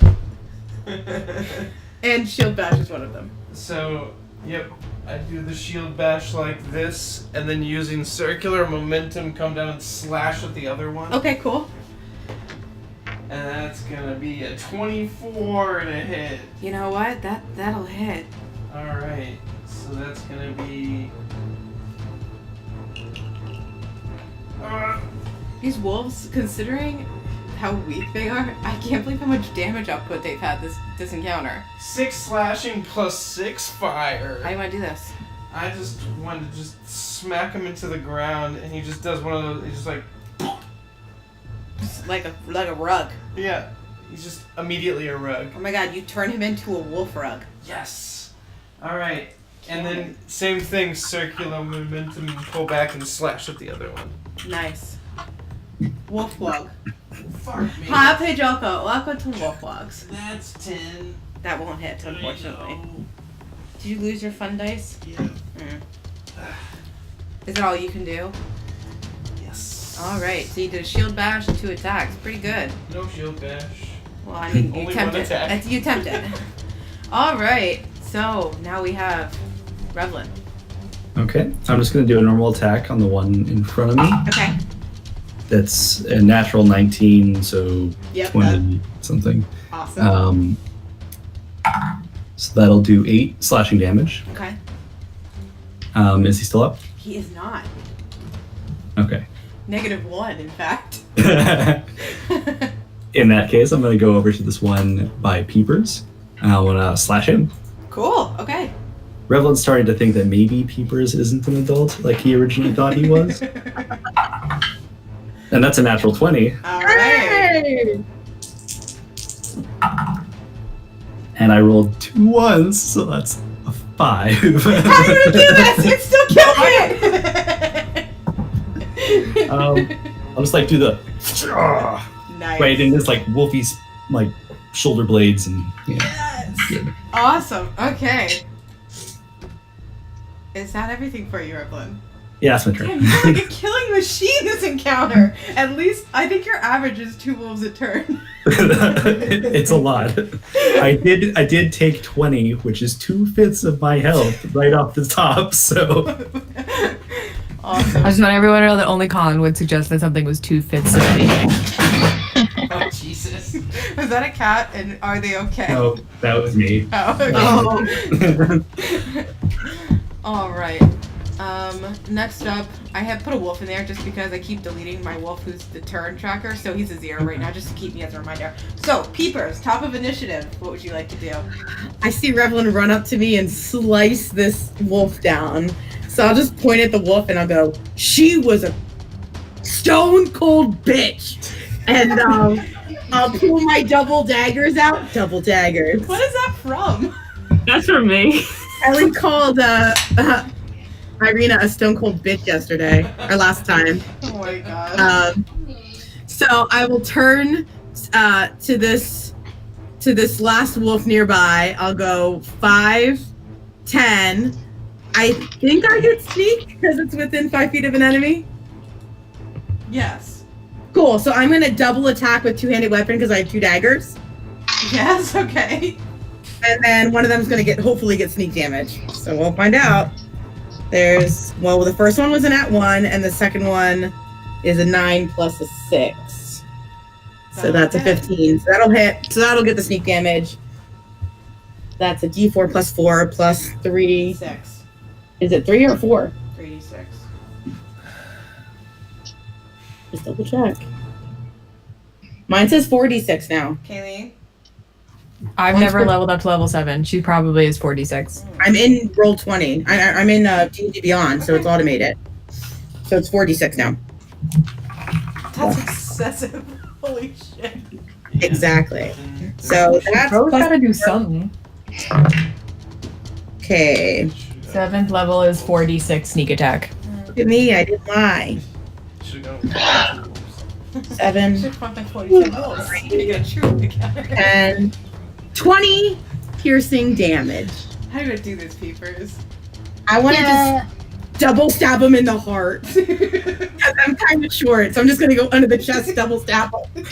And shield bash is one of them. So, yep. I do the shield bash like this, and then using circular momentum come down and slash at the other one. Okay, cool. And that's gonna be a 24 to hit. You know what? That'll hit. Alright, so that's gonna be... These wolves, considering how weak they are, I can't believe how much damage output they've had this encounter. 6 slashing plus 6 fire. How do you want to do this? I just wanted to just smack him into the ground, and he just does one of those, he's just like... Just like a rug. Yeah, he's just immediately a rug. Oh my god, you turn him into a wolf rug. Yes! Alright, and then same thing, circular momentum, pull back and slash at the other one. Nice. Wolf plug. Fuck me. Hi, Pejoko. Welcome to Wolf Logs. That's 10. That won't hit, unfortunately. No. Did you lose your fun dice? Yeah. Is that all you can do? Yes. Alright, so you did a shield bash and 2 attacks. Pretty good. No shield bash. Well, I mean, you Only tempted. one attack. You tempted. Alright, so now we have Revlin. Okay, I'm just going to do a normal attack on the one in front of me. Okay. That's a natural 19, so Yep, 20 something. awesome. So that'll do 8 slashing damage. Okay. Is he still up? He is not. Okay. -1, in fact. In that case, I'm going to go over to this one by Peepers. I want to slash him. Cool, okay. Revlin's starting to think that maybe Peepers isn't an adult like he originally thought he was. And that's a natural 20. Alright. Hey! And I rolled 2 1s, so that's a 5. How are you gonna do this? It's still killing it! I'll just like do the Nice. right in his like wolfie's like shoulder blades and yeah. Yes. Good. Awesome. Okay. Is that everything for you, Revlin? Yeah, that's my turn. Damn, you're like a killing machine this encounter. At least I think your average is 2 wolves a turn. It's a lot. I did take 20, which is 2/5 of my health right off the top. So Awesome. I just want everyone to know that only Colin would suggest that something was 2/5 of anything. Oh, Jesus. Was that a cat? And are they okay? oh, that was me. Oh, okay. All right. Next up, I have put a wolf in there just because I keep deleting my wolf who's the turn tracker, so he's a 0 right now, just to keep me as a reminder. So, Peepers, top of initiative. What would you like to do? I see Revlin run up to me and slice this wolf down. So I'll just point at the wolf and I'll go, she was a stone cold bitch. And I'll pull my double daggers out. Double daggers. What is that from? That's for me. Ellie called Irina a stone cold bitch yesterday, or last time. Oh my god. So I will turn to this last wolf nearby. I'll go 5, 10. I think I get sneak because it's within 5 feet of an enemy. Yes. Cool. So I'm gonna double attack with two-handed weapon because I have 2 daggers, Yes, okay. and then one of them is gonna hopefully get sneak damage. So we'll find out. The first one was an @1, and the second one is a 9 plus a 6. So that's a 15. So that'll hit. So that'll get the sneak damage. That's a D4 plus 4 plus 3. 6. Is it 3 or 4? 3d6. Just double check. Mine says 4d6 now. Kayleen? I've One's never for- leveled up to level 7. She probably is 46. I'm in roll 20. I'm in D&D Beyond, so it's automated. So it's 4d6 now. That's excessive. Holy shit. Exactly. So that's Bro's plus- gotta do something. okay. 7th level is 4d6 sneak attack. Look at me, I did lie. Should go with 7, Should find my 47 rolls. You get a true encounter. 10, 20 piercing damage. How do I do this, peepers? I want to Yeah. just double stab him in the heart. 'Cause I'm kind of short, so I'm just gonna go under the chest, double stab him.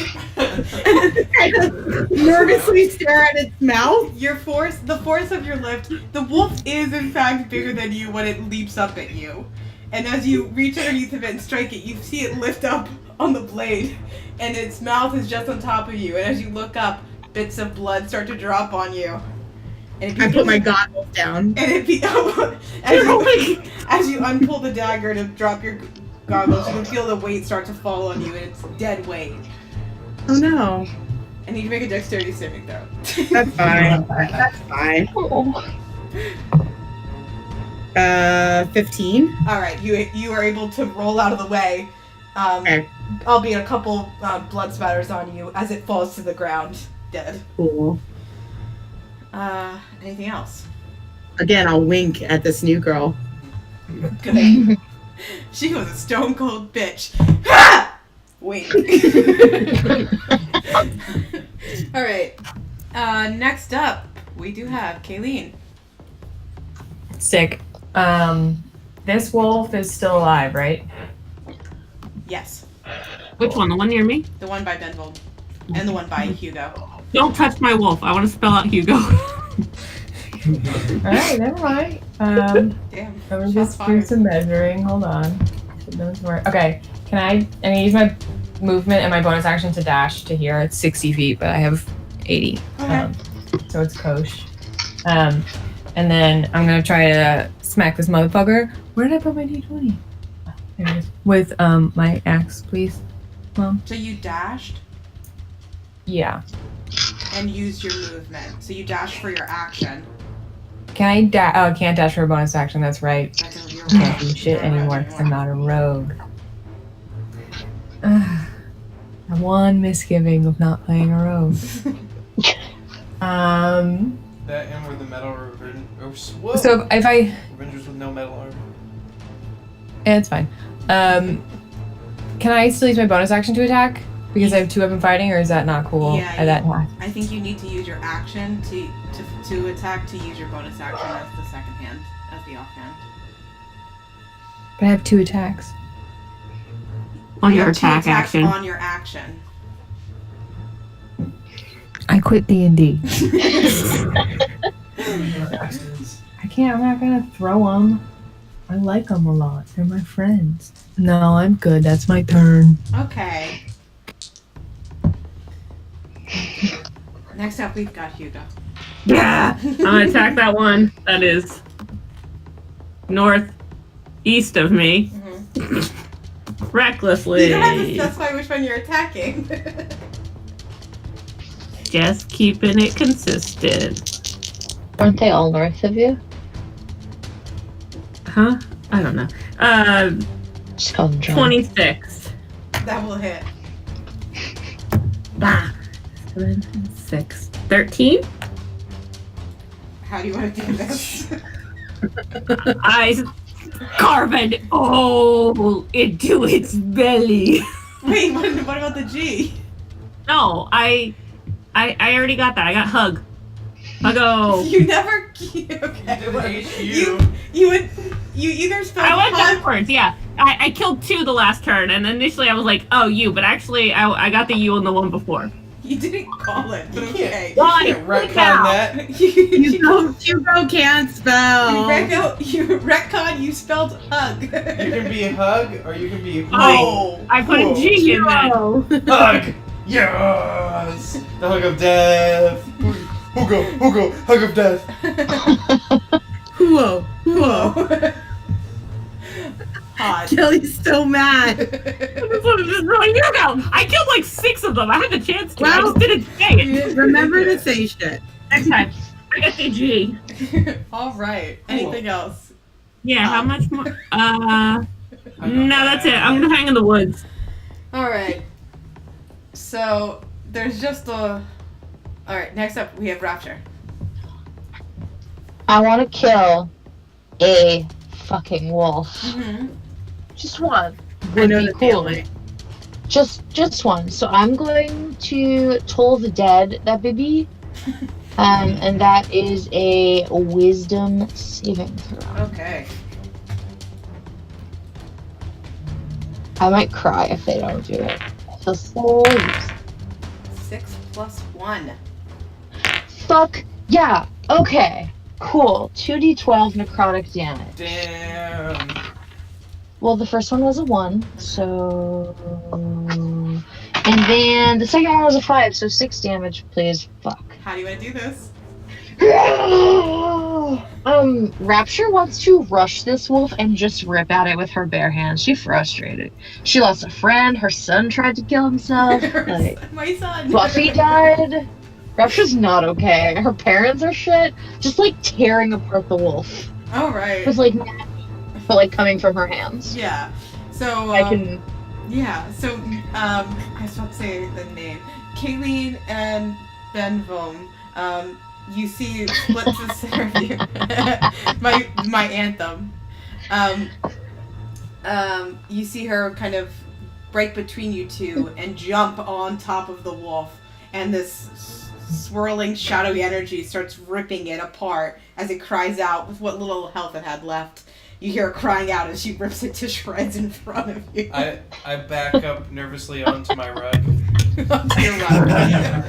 Kind of nervously stare at its mouth. The force of your lift, the wolf is in fact bigger than you when it leaps up at you. And as you reach underneath of it and strike it, you see it lift up on the blade, and its mouth is just on top of you. And as you look up, bits of blood start to drop on you. And I put my goggles down. And as you unpull the dagger to drop your goggles, you can feel the weight start to fall on you, and it's dead weight. Oh no. I need to make a dexterity saving throw. That's fine. That's fine. Oh. 15. All right, you are able to roll out of the way. Okay. Albeit a couple blood spatters on you as it falls to the ground, dead. Cool. Anything else? Again, I'll wink at this new girl. Good. She was a stone cold bitch. Ha! Wink. All right. Next up, we do have Kayleen. Sick. This wolf is still alive, right? Yes, Which one? The one near me? the one by Benvold and the one by Hugo. Don't touch my wolf. I want to spell out Hugo. Alright, never mind. Damn. Let me Shots just do fired. some measuring. Hold on. Okay, I'm gonna use my movement and my bonus action to dash to here. It's 60 feet, but I have 80. Okay. So it's Kosh. And then I'm gonna try to smack this motherfucker. Where did I put my d20? Oh, there it is. With my axe, please. Mom. So you dashed Yeah. and used your movement. So you dashed for your action. Can I dash? Oh, I can't dash for a bonus action. That's right. That's a- you're I can't right. do shit You're right anymore because I'm not a rogue. One misgiving of not playing a rogue. that and with the metal Whoa. So if I, Revengers with no metal armor. yeah, it's fine. Can I still use my bonus action to attack because I have 2 weapon fighting, or is that not cool? Yeah, At that I think you need to use your action to attack to use your bonus action as the second hand, as the offhand. But I have 2 attacks. On You your have two attack attacks action. On your action. I quit D&D. Axes. I can't. I'm not gonna throw them. I like them a lot. They're my friends. No, I'm good. That's my turn. Okay. Next up, we've got Hugo. Yeah. I'm gonna attack that one. That is northeast of me. Recklessly. You don't have to specify which one you're attacking. Just keeping it consistent. Aren't they all north of you? Huh? I don't know. Just call them John. 26. That will hit. Bah. 7, 6, 13. How do you want to do this? I carve it into its belly. Wait, what about the G? No, I already got that. I got hug. Huggo. You never. Okay. You either spelled I went hug. backwards. Yeah, I killed 2 the last turn, and initially I was like, oh, you, but actually I got the U in the one before. You didn't call it, but okay. Well, I Can't retcon clicked out. that. Hugo can't spell. You retcon, you spelled hug. You can be a hug or you can be Oh! I put a G in that. hug. Yes. The hug of death. Hugo, hug of death. Whoa. Hot. Kelly's so mad. I killed like 6 of them. I had the chance to. I Well, just didn't say it. Remember to say shit. Next time. I got the G. All right. Anything else? Yeah, how much more? No, that's it. I'm gonna hang in the woods. All right. So there's just a. All right. Next up, we have Rapture. I want to kill a fucking wolf. Mm-hmm. Just one. I Would know be the cool. feeling. Just one. So I'm going to Toll the Dead that baby. And that is a wisdom saving throw. Okay. I might cry if they don't do it. I feel so used. 6 plus 1. Fuck yeah. Okay. Cool. 2d12 necrotic damage. Damn. Well, the first one was a 1, so... And then the second one was a 5, so 6 damage, please. Fuck. How do you want to do this? Rapture wants to rush this wolf and just rip at it with her bare hands. She's frustrated. She lost a friend, her son tried to kill himself. Like, My son. Buffy died. Rapture's not okay. Her parents are shit. Just like tearing apart the wolf. All right. It's like, but like coming from her hands. Yeah. So I can. Yeah. So I was about to say the name. Kayleen and Benvom. You see split to the center of you. my anthem. You see her kind of break between you two and jump on top of the wolf, and this swirling shadowy energy starts ripping it apart as it cries out with what little health it had left. You hear her crying out as she rips it to shreds in front of you. I back up nervously onto my rug. Onto your rug.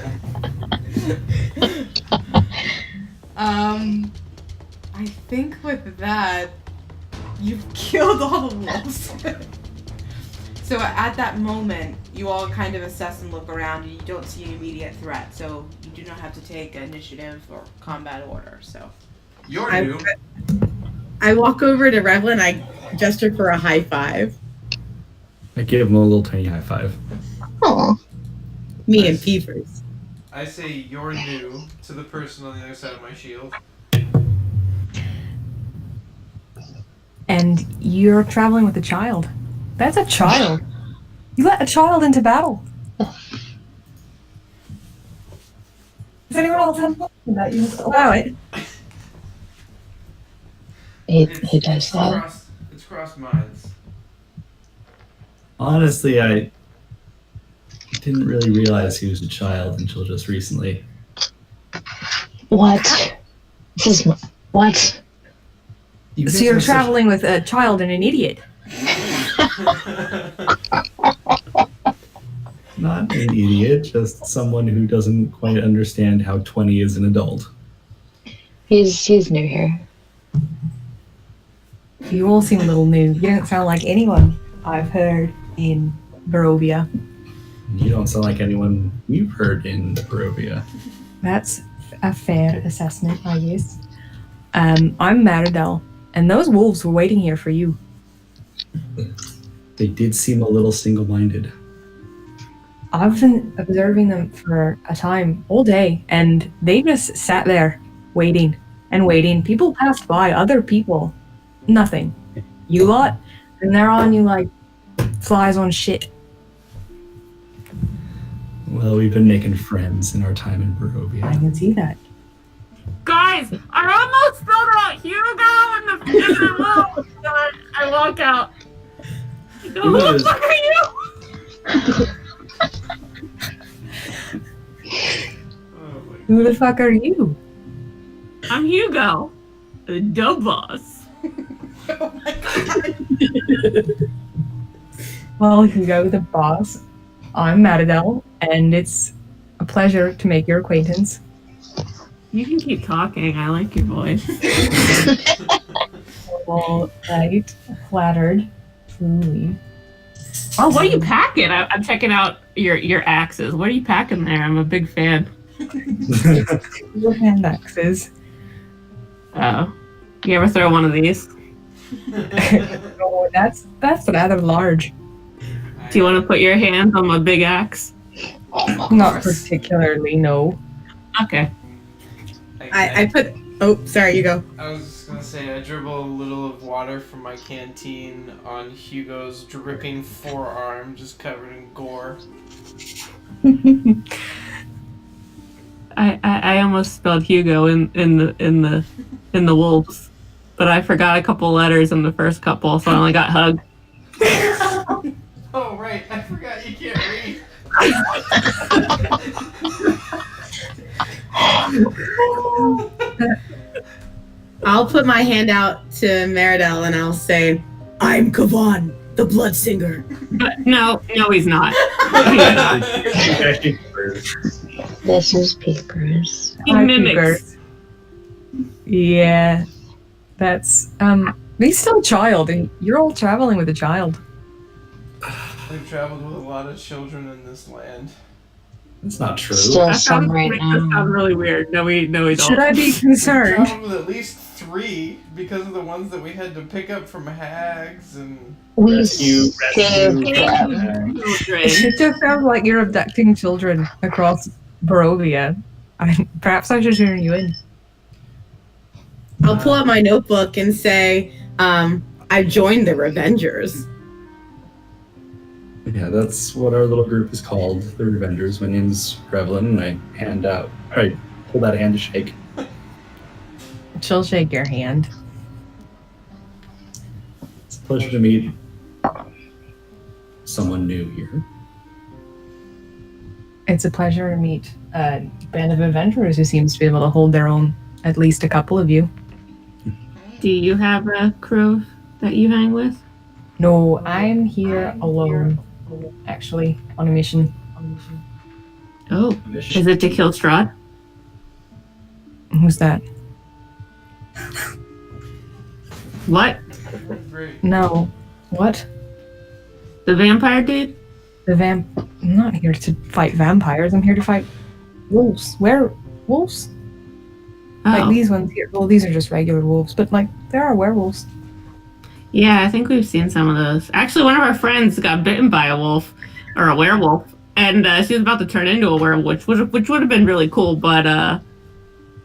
I think with that, you've killed all the wolves. So at that moment, you all kind of assess and look around, and you don't see an immediate threat. So you do not have to take initiative or combat order. So You're I- new. I walk over to Revlin. I gesture for a high five. I give him a little tiny high five. Oh. Me and Peepers. I say you're new to the person on the other side of my shield. And you're traveling with a child. That's a child. You let a child into battle. Does anyone else have a question that you must allow it? He does that. It's crossed minds. Honestly, I didn't really realize he was a child until just recently. What? This is what? You So guys you're are such- traveling with a child and an idiot. Not an idiot, just someone who doesn't quite understand how 20 is an adult. He's new here. You all seem a little new. You don't sound like anyone I've heard in Barovia. You don't sound like anyone we've heard in Barovia. That's a fair assessment, I guess. I'm Maridel, and those wolves were waiting here for you. They did seem a little single-minded. I've been observing them for a time, all day, and they just sat there, waiting and waiting. People passed by, other people. Nothing. You lot, and they're on you like flies on shit. Well, we've been making friends in our time in I Barovia. can see that. Guys, I almost spelled out Hugo in the wolf. I walk out. Who the fuck are you? Who the fuck are you? I'm Hugo, the dub boss. Oh my god. Well, Hugo, the boss. I'm Maridel, and it's a pleasure to make your acquaintance. You can keep talking. I like your voice. All right, flattered, truly. Oh, what are you packing? I'm checking out your axes. What are you packing there? I'm a big fan. Your hand axes. Oh, you ever throw one of these? Oh, that's rather large. Do you want to put your hands on my big axe? Not particularly, no. Okay. I put. Oh, sorry. You go. I was just gonna say I dribble a little of water from my canteen on Hugo's dripping forearm, just covered in gore. I almost spelled Hugo in the wolves, but I forgot a couple letters in the first couple, so I only got hug. Oh right, I forgot you can't read. I'll put my hand out to Maridel and I'll say, "I'm Kavan, the Blood Singer." But no, he's not. This is papers. He Hi, mimics. Yeah, that's he's still a child, and you're all traveling with a child. We've traveled with a lot of children in this land. That's not true. Still That some sounds, right that sounds now. really weird. No, we don't. Should I be We concerned? traveled with at least 3 because of the ones that we had to pick up from hags and. We Rescue. saved them. It Children. just sounds like you're abducting children across Barovia. Perhaps I should turn you in. I'll pull out my notebook and say, "I joined the Revengers." Yeah, that's what our little group is called, the Revengers. My name's Revlin, and I hand out. Alright, pull that hand to shake. She'll shake your hand. It's a pleasure to meet someone new here. It's a pleasure to meet a band of adventurers who seems to be able to hold their own, at least a couple of you. Do you have a crew that you hang with? No, I'm here alone, actually, on a mission. Oh, is it to kill Strahd? Who's that? What? Great. No. What? The vampire dude? I'm not here to fight vampires. I'm here to fight wolves. Werewolves? Like Oh, these ones here. Well, these are just regular wolves, but like there are werewolves. yeah, I think we've seen some of those. Actually, one of our friends got bitten by a wolf, or a werewolf, and she was about to turn into a werewolf, which would have been really cool, but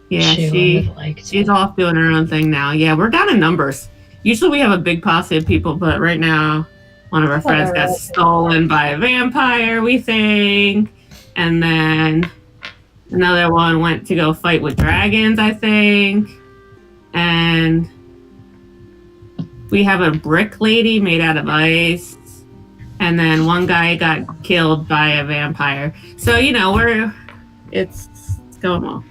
yeah, She would have liked she's it. off doing her own thing now. Yeah, we're down in numbers. Usually we have a big posse of people, but right now one of our friends got stolen by a vampire, we think. And then another one went to go fight with dragons, I think. And we have a brick lady made out of ice. And then one guy got killed by a vampire. So, it's going well.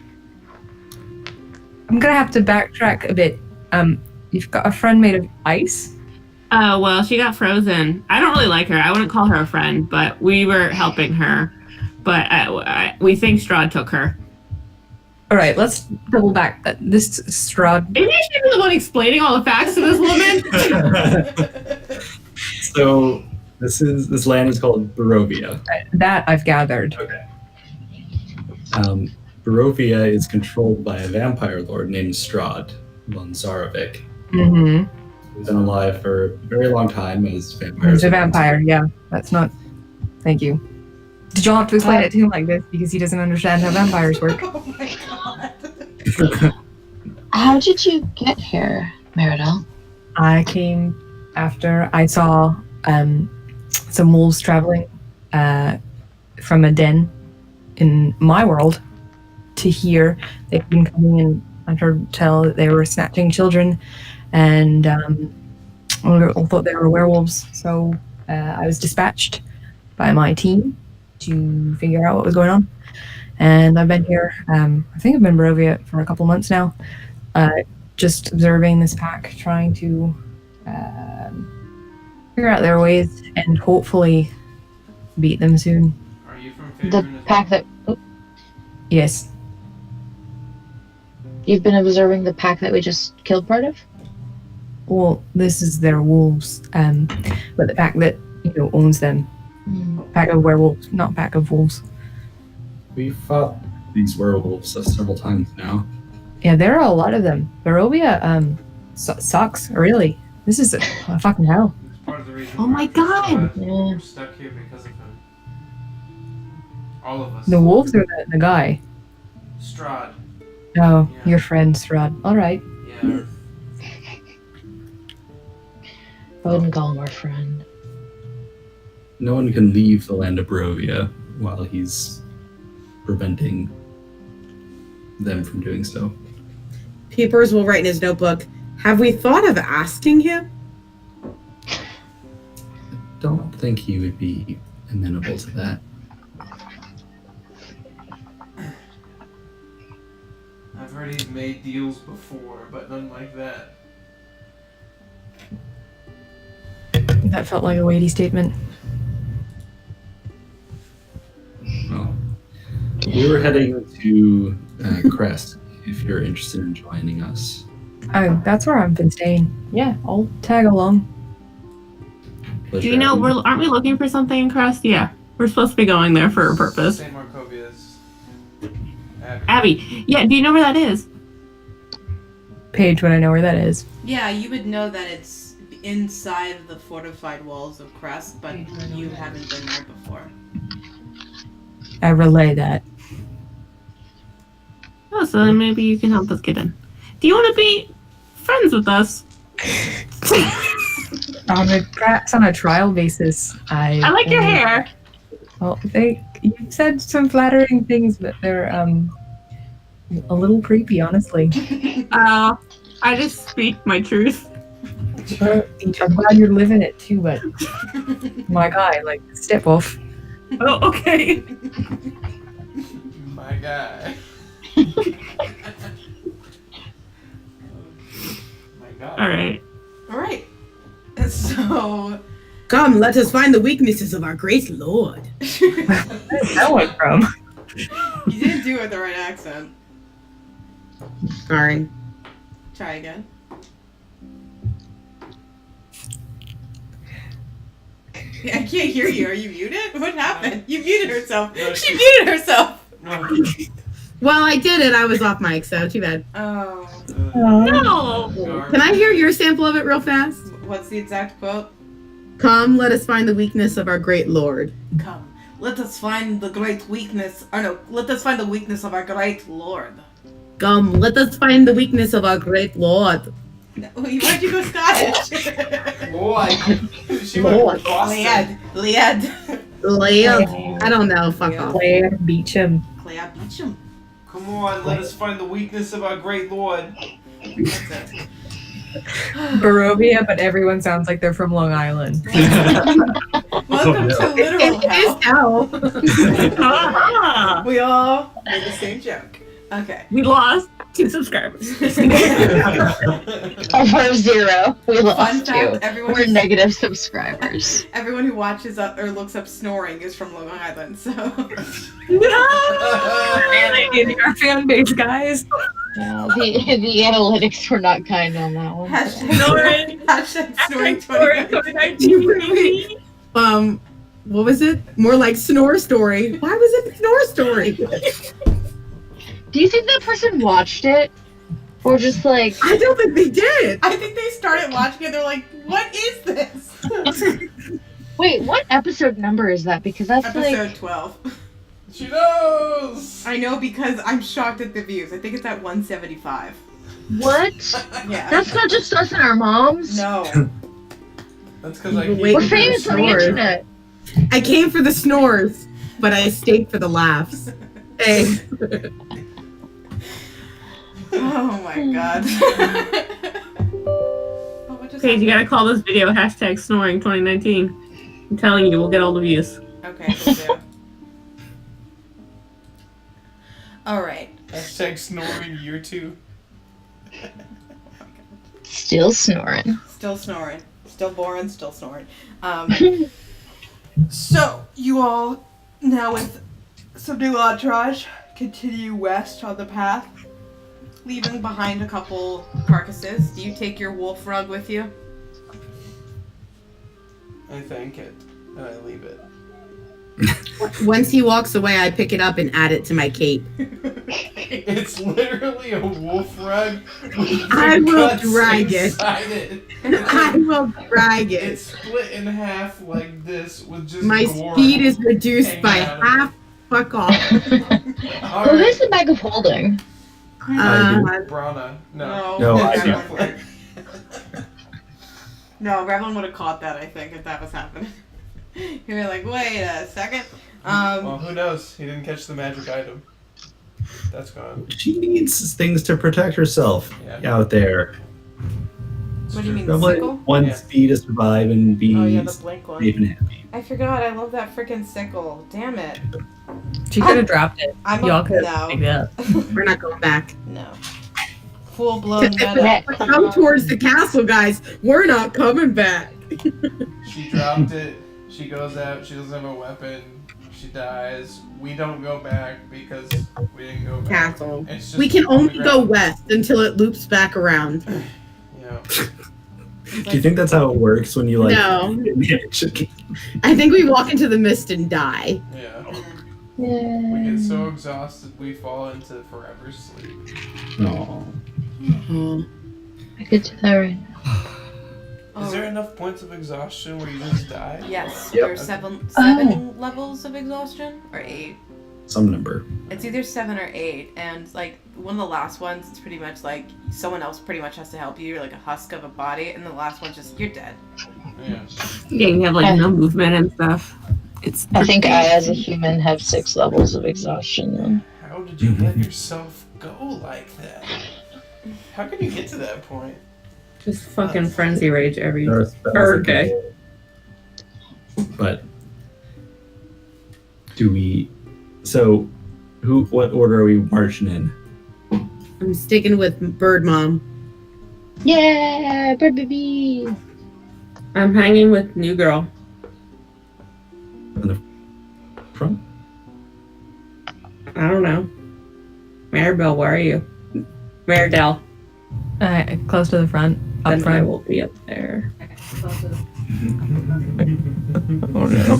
I'm gonna have to backtrack a bit. You've got a friend made of ice? Oh, well, she got frozen. I don't really like her. I wouldn't call her a friend, but we were helping her. But we think Strahd took her. All right, let's double back. This Strahd. Maybe I should be the one explaining all the facts to this woman. So this land is called Barovia. That I've gathered. Okay. Barovia is controlled by a vampire lord named Strahd von Zarovic. Mm-hmm. He's been alive for a very long time as vampires. He's a vampire. Yeah, that's not. Thank you. Did y'all have to explain it to him like this because he doesn't understand how vampires work? Oh my god. How did you get here, Maridel? I came after I saw some wolves traveling from a den in my world to hear. They've been coming in. I heard tell that they were snatching children, and I thought they were werewolves. So I was dispatched by my team to figure out what was going on. And I've been here. I think I've been in Barovia for a couple months now, just observing this pack, trying to figure out their ways and hopefully beat them soon. Are you from The Faerun as pack well? that Yes. you've been observing, the pack that we just killed part of? Well, this is their wolves, but the pack that owns them, pack of werewolves, not pack of wolves. We fought these werewolves several times now. Yeah, there are a lot of them. Barovia sucks, really. This is a fucking hell. It's part of the reason Oh why my I think God. We're stuck here because of him. All of us. The wolves are the guy. Strahd. Oh, Yeah. your friend, Strahd. All right. Yeah. I wouldn't call him our friend. No one can leave the land of Barovia while he's preventing them from doing so. Peepers will write in his notebook, have we thought of asking him? Don't think he would be amenable to that. I've already made deals before, but none like that. That felt like a weighty statement. Well, we were heading to Kresk if you're interested in joining us. Oh, that's where I've been staying. Yeah, I'll tag along. Pleasure Do you know, having you. aren't we looking for something in Crest? Yeah. We're supposed to be going there for a purpose. St. Markovia's. Abby. Yeah, do you know where that is? Paige, would I know where that is? Yeah, you would know that it's inside the fortified walls of Kresk, but you haven't been there before. I relay that. Oh, so then maybe you can help us get in. Do you want to be friends with us? Perhaps on a trial basis. I I like your hair. Well, you said some flattering things, but they're a little creepy, honestly. I just speak my truth. I'm glad you're living it too, but my guy, like, step off. Oh, okay. My guy. My God. All right. Alright. So, Come, let us find the weaknesses of our great lord. you Where's that one from? didn't do it with the right accent. Sorry. Try again. I can't hear you. Are you muted? What happened? You muted herself. No, She muted herself. No. Well, I did it. I was off mic, so too bad. Oh. No. Can I hear your sample of it real fast? What's the exact quote? Come, let us find the weakness of our great lord. Come, let us find the great weakness. Or no, let us find the weakness of our great lord. Come, let us find the weakness of our great lord. Why'd you go Scottish? Boy. She Lord. went Boston. Liad. Liam. I don't know. Fuck Yeah. off. Claire Beecham. Claire Beecham. Come on, let us find the weakness of our great lord. That's it. Barovia, but everyone sounds like they're from Long Island. Welcome to literal It is hell. Ah, We all made the same joke. Okay. we lost 2 subscribers. Of our 0, we Fun lost fact, 2. everyone We're who's- negative subscribers. Everyone who watches up or looks up snoring is from Long Island, so. Alienating our fan base, guys. Yeah, the analytics were not kind on that one. Hashtag snoring Sorry, 2019. What was it? More like snore story. Why was it snore story? Do you think that person watched it? Or just like... I don't think they did. I think they started watching it, they're like, what is this? Wait, what episode number is that? Because that's Episode 12. She knows! I know because I'm shocked at the views. I think it's at 175. What? Yeah. That's not just us and our moms. No. That's because I Wait. We're for famous the on the snores. internet. I came for the snores, but I stayed for the laughs. face. Oh my god. Oh, what just Paige, you happened? gotta call this video #snoring 2019. I'm telling you, we'll get all the views. Okay, we'll do. Alright. #snoring year 2. Still snoring. Still snoring. Still boring, still snoring. So, you all, now with some new entourage, continue west on the path, leaving behind a couple carcasses. Do you take your wolf rug with you? I thank it, and I leave it. Once he walks away, I pick it up and add it to my cape. It's literally a wolf rug with I will guts drag it. inside it. I will drag It's it. split in half like this with just My gore speed is reduced hanging by out of it. half. Fuck off. All Who right. has the bag of holding? Brana. No. No, I do. Revlon. No, Revlon would have caught that, I think, if that was happening. You were like, wait a second. Well, who knows? He didn't catch the magic item. That's gone. She needs things to protect herself Yeah. out there. What do you mean, the Probably sickle? one, Yeah. speed to survive and be Oh yeah, the blink one. safe and happy. I forgot, I love that freaking sickle. Damn it. She could have dropped it. I'm Y'all a, could have picked it no. up. We're not going back. No. Full blown If meta. we come towards the castle, guys, we're not coming back. She dropped it. She goes out. She doesn't have a weapon. She dies. We don't go back because we didn't go back. Castle. It's just We can on the only go ground. west until it loops back around. Yeah. Do you think that's how it works when you like? No. Actually- I think we walk into the mist and die. Yeah. Mm. We get so exhausted we fall into forever sleep. No. I could do that right now. Is there enough points of exhaustion where you just die? Yes, Yep. there are seven levels of exhaustion, or 8. Some number. It's either 7 or 8, and like one of the last ones, it's pretty much like someone else pretty much has to help you. You're like a husk of a body, and the last one just you're dead. Yeah. Yeah, you have like no movement and stuff. It's I think I, as a human, have 6 levels of exhaustion. Then. How did you let yourself go like that? How can you get to that point? just fucking frenzy rage every. There are spells Okay. But do we? So, what order are we marching in? I'm sticking with Bird Mom. Yeah, bird baby. I'm hanging with New Girl. In the front? I don't know. Maribel, where are you? Maridel. Close to the front. Up Then I front. will be up there. Oh no.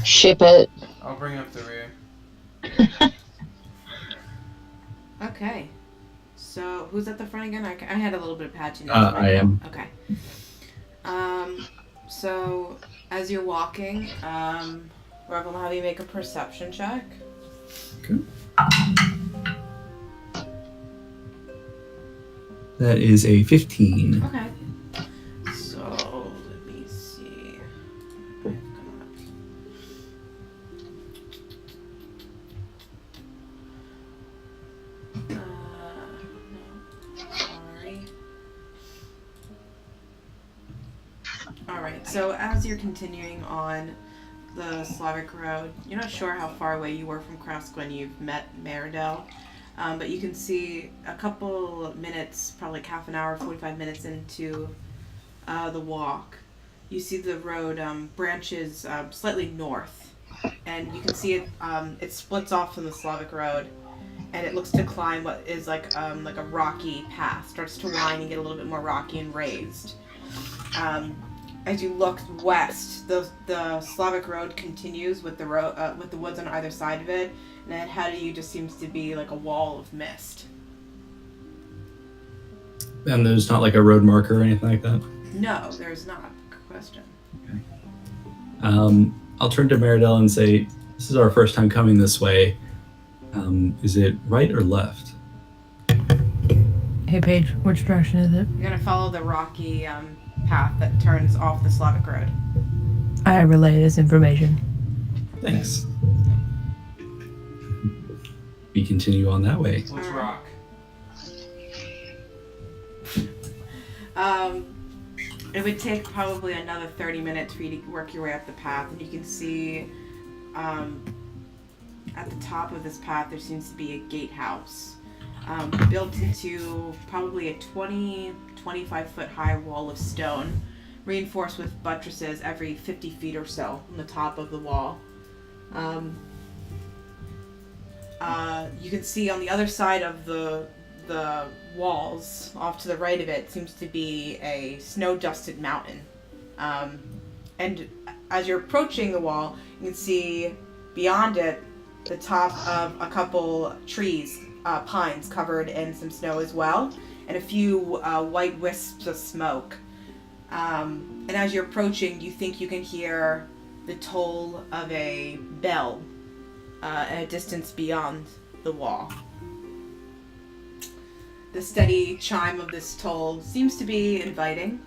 Ship it. I'll bring up the rear. Okay. So who's at the front again? I had a little bit of patchiness. I am. Okay. So as you're walking, we're gonna have you make a perception check. That is a 15. Okay. So let me see. I've got. No. Sorry. Alright, so as you're continuing on the Slavic road, you're not sure how far away you were from Kresk when you've met Maridel. But you can see a couple minutes, probably like half an hour, 45 minutes into the walk, you see the road branches slightly north, and you can see it. It splits off from the Slavic road, and it looks to climb what is like a rocky path. Starts to wind and get a little bit more rocky and raised. As you look west, the Slavic road continues with the with the woods on either side of it. And then ahead of you just seems to be like a wall of mist. And there's not like a road marker or anything like that? No, there's not. Good question. I'll turn to Maridel and say, this is our first time coming this way. Is it right or left? Hey Paige, which direction is it? You're gonna follow the rocky path that turns off the Slavic road. I relay this information. Thanks. We continue on that way. Let's rock. It would take probably another 30 minutes for you to work your way up the path, and you can see at the top of this path there seems to be a gatehouse built into probably a 25 foot high wall of stone, reinforced with buttresses every 50 feet or so on the top of the wall. You can see on the other side of the walls, off to the right of it, seems to be a snow-dusted mountain. And as you're approaching the wall, you can see beyond it the top of a couple trees, pines covered in some snow as well, and a few white wisps of smoke. And as you're approaching, you think you can hear the toll of a bell at a distance beyond the wall. The steady chime of this toll seems to be inviting,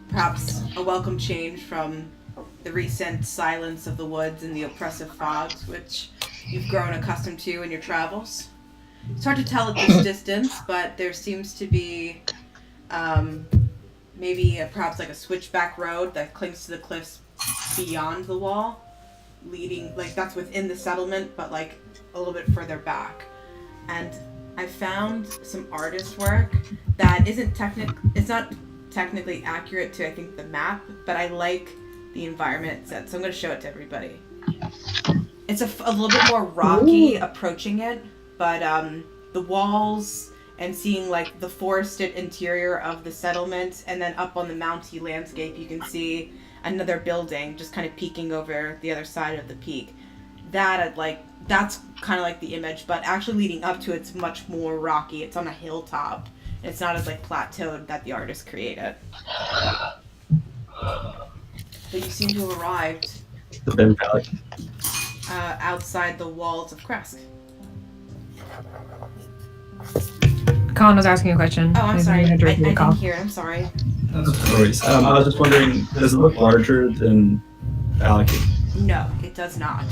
perhaps a welcome change from the recent silence of the woods and the oppressive fogs which you've grown accustomed to in your travels. It's hard to tell at this distance, but there seems to be perhaps like a switchback road that clings to the cliffs beyond the wall, leading, like, that's within the settlement, but like a little bit further back. And I found some artist work that it's not technically accurate to, I think, the map, but I like the environment it set, so I'm going to show it to everybody. It's a little bit more rocky approaching it, but the walls and seeing like the forested interior of the settlement, and then up on the mounty landscape you can see another building just kind of peeking over the other side of the peak. That's kind of like the image, but actually leading up to it's much more rocky. It's on a hilltop. It's not as like plateaued that the artist created. But you seem to have arrived The Ben Valley. outside the walls of Kresk. Colin was asking a question. Oh, I'm Maybe sorry. you had to I repeat the call. didn't hear it. I'm sorry. No worries. I was just wondering, does it look larger than Valaki? No, it does not.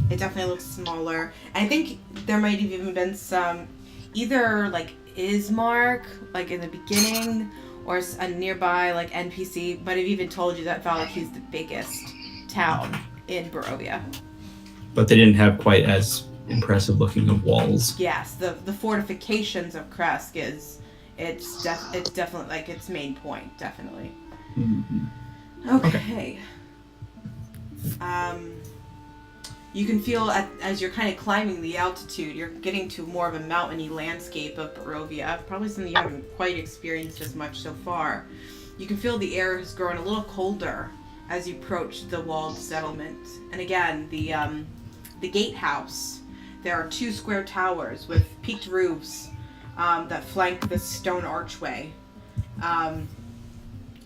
It definitely looks smaller. I think there might have even been some, either like Ismark, like in the beginning, or a nearby like NPC might have even told you that Valaki is the biggest town in Barovia. But they didn't have quite as impressive looking of walls. Yes, the fortifications of Kresk it's definitely like its main point, definitely. Mm-hmm. Okay. You can feel as you're kind of climbing the altitude, you're getting to more of a mountainy landscape of Barovia, probably something you haven't quite experienced as much so far. You can feel the air has grown a little colder as you approach the walled settlement. And again, the gatehouse. There are 2 square towers with peaked roofs that flank this stone archway. And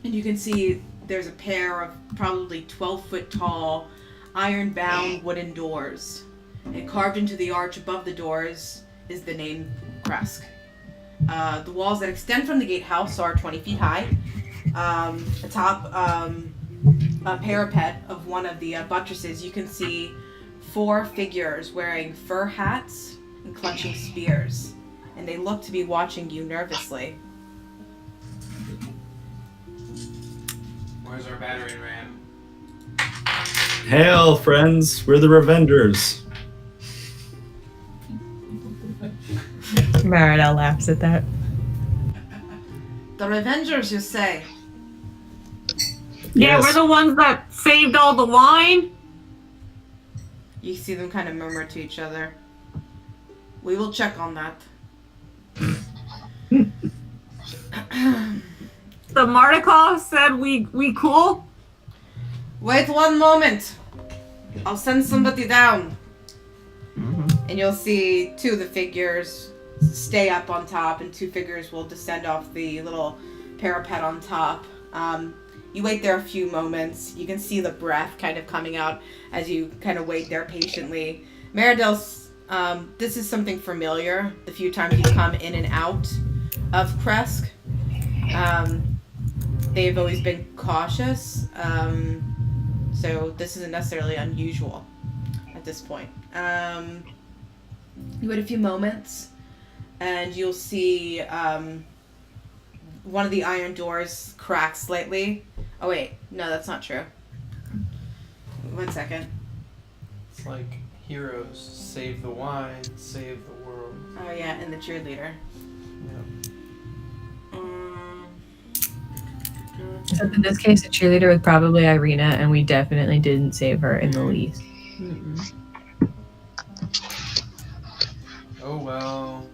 you can see there's a pair of probably 12-foot tall, iron-bound wooden doors. And carved into the arch above the doors is the name Kresk. The walls that extend from the gatehouse are 20 feet high. Atop a parapet of one of the buttresses, you can see 4 figures wearing fur hats and clutching spears, and they look to be watching you nervously. Where's our battering ram? Hail, friends! We're the Revengers. Maridel laughs at that. The Revengers, you say? Yeah, Yes. we're the ones that saved all the wine. You see them kind of murmur to each other. We will check on that. The Mardukov said we cool. Wait 1 moment. I'll send somebody down. And you'll see 2 of the figures stay up on top, and 2 figures will descend off the little parapet on top. You wait there a few moments. You can see the breath kind of coming out as you kind of wait there patiently. Maridel's, this is something familiar. The few times you've come in and out of Kresk, they've always been cautious. So this isn't necessarily unusual. at this point. You wait a few moments, and you'll see one of the iron doors crack slightly. Oh wait, no, that's not true. 1 second. It's like heroes save the wine, save the world. Oh yeah, and the cheerleader. Yeah. So in this case, the cheerleader was probably Irina, and we definitely didn't save her in the least. Oh well.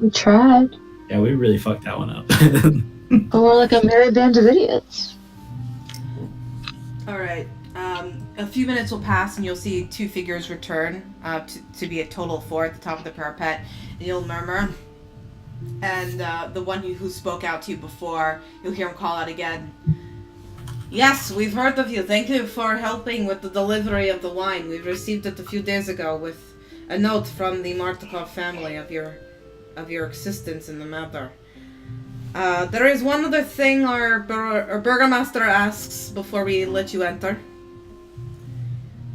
We tried. Yeah, we really fucked that one up. But we're like a merry band of idiots. Alright, a few minutes will pass and you'll see two figures return to be a total of 4 at the top of the parapet. And you'll murmur. And the one who spoke out to you before, you'll hear him call out again. Yes, we've heard of you. Thank you for helping with the delivery of the wine. We received it a few days ago with a note from the Martikov family of your existence in the matter. There is one other thing our burgomaster asks before we let you enter.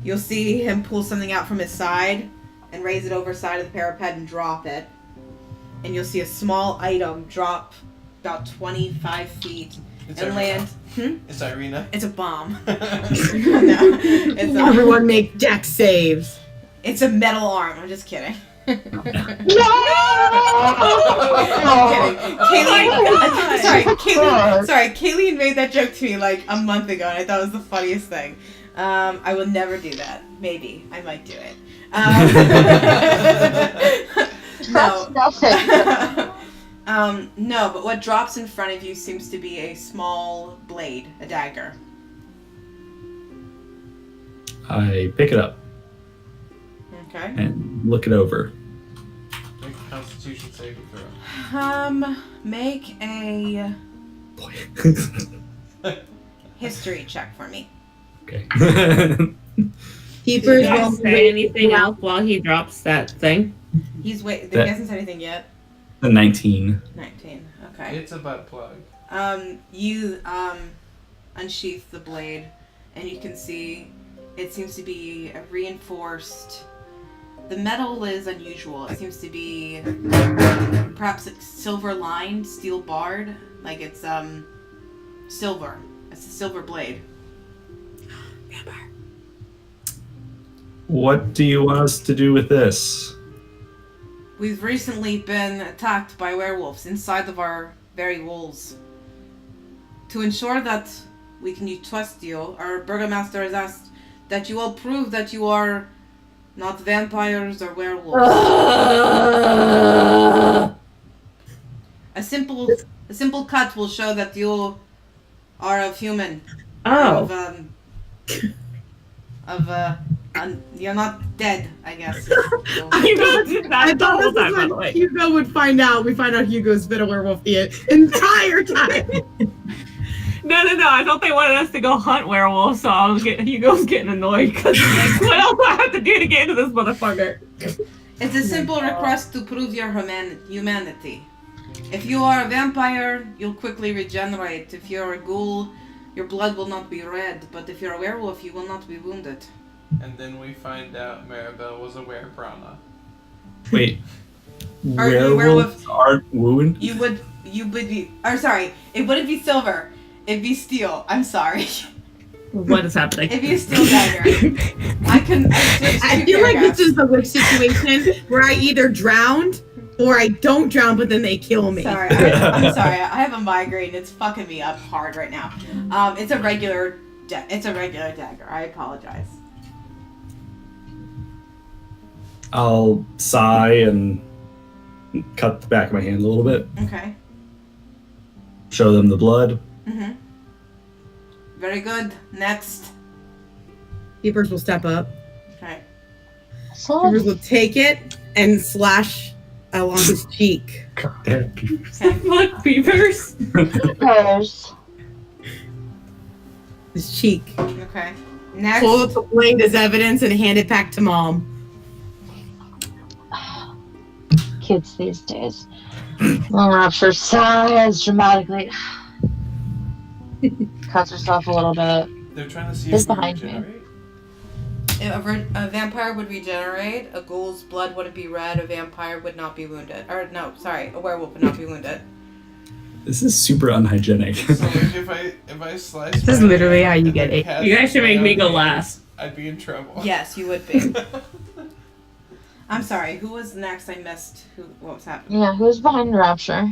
You'll see him pull something out from his side and raise it over side of the parapet and drop it. And you'll see a small item drop about 25 feet It's and Irina. land. It's Irina. It's a bomb. No, it's a, Everyone make dex saves. it's a metal arm. I'm just kidding. No! I'm kidding. Kayleen made that joke to me like a month ago, and I thought it was the funniest thing. I will never do that. Maybe I might do it. No. That's nothing. No, but what drops in front of you seems to be a small blade, a dagger. I pick it up Okay. and look it over. Make a Constitution saving throw. Make a history check for me. Okay. Keepers Did I won't say anything else while he drops that thing? He That- hasn't said anything yet. The 19. 19. Okay. It's a butt plug. You unsheath the blade, and you can see it seems to be a reinforced. The metal is unusual. It seems to be perhaps it's silver lined, steel barred, like it's silver. It's a silver blade. What do you want us to do with this? We've recently been attacked by werewolves inside of our very walls. To ensure that we can trust you, our burgomaster has asked that you all prove that you are not vampires or werewolves. A simple cut will show that you are of human. Oh. You're not dead, I guess. Hugo did I that the thought whole this time, is by the when way. Hugo would find out. We find out Hugo's been a werewolf the entire time. No. I thought they wanted us to go hunt werewolves, so Hugo's getting annoyed because like, what else do I have to do to get into this motherfucker? It's a simple request to prove your humanity. If you are a vampire, you'll quickly regenerate. If you're a ghoul, your blood will not be red. But if you're a werewolf, you will not be wounded. And then we find out Maridel was a wereprana. Wait. Are you Werewolves aren't wound? You would be. Or sorry, it wouldn't be silver. It'd be steel. I'm sorry. What is happening? It'd be a steel dagger. I feel like this is the witch situation where I either drowned or I don't drown, but then they kill me. Sorry, I'm sorry. I have a migraine. It's fucking me up hard right now. It's a regular dagger. I apologize. I'll sigh and cut the back of my hand a little bit. Okay. Show them the blood. Mhm. Very good. Next. Keepers will step up. Okay. Keepers will take it and slash along his cheek. Damn. Look, beavers. Pairs. His cheek. Okay. Next. Pull up the blade as evidence and hand it back to mom. Kids these days. Rapture sighs dramatically. Cuts herself a little bit. They're trying to see It's if we behind me. regenerate. A vampire would regenerate, a ghoul's blood wouldn't be red, a vampire would not be wounded. Or, no, sorry, a werewolf would not be wounded. This is super unhygienic. So like, if I slice This is my literally hand how you and get then it. cast You guys should make me go my last. I'd be in trouble. Yes, you would be. I'm sorry, who was next? I missed what was happening. Yeah, who's behind Rapture?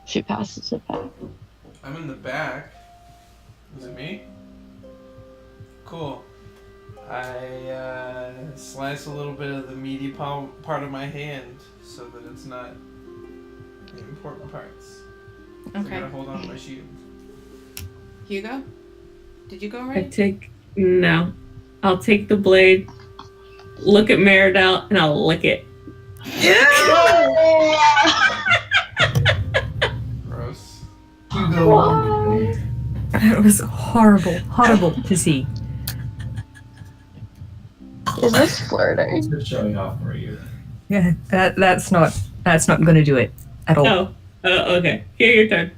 She passes it back. I'm in the back. Is it me? Cool. I slice a little bit of the meaty part of my hand so that it's not the important parts. So Okay. I gotta hold on to my shield. Hugo? Did you go I right? no. I'll take the blade, look at Maridel, and I'll lick it. Gross. That was horrible to see. Is this flirting? Just showing off for you. Yeah, that's not gonna do it at all. Oh, okay. Here, your turn.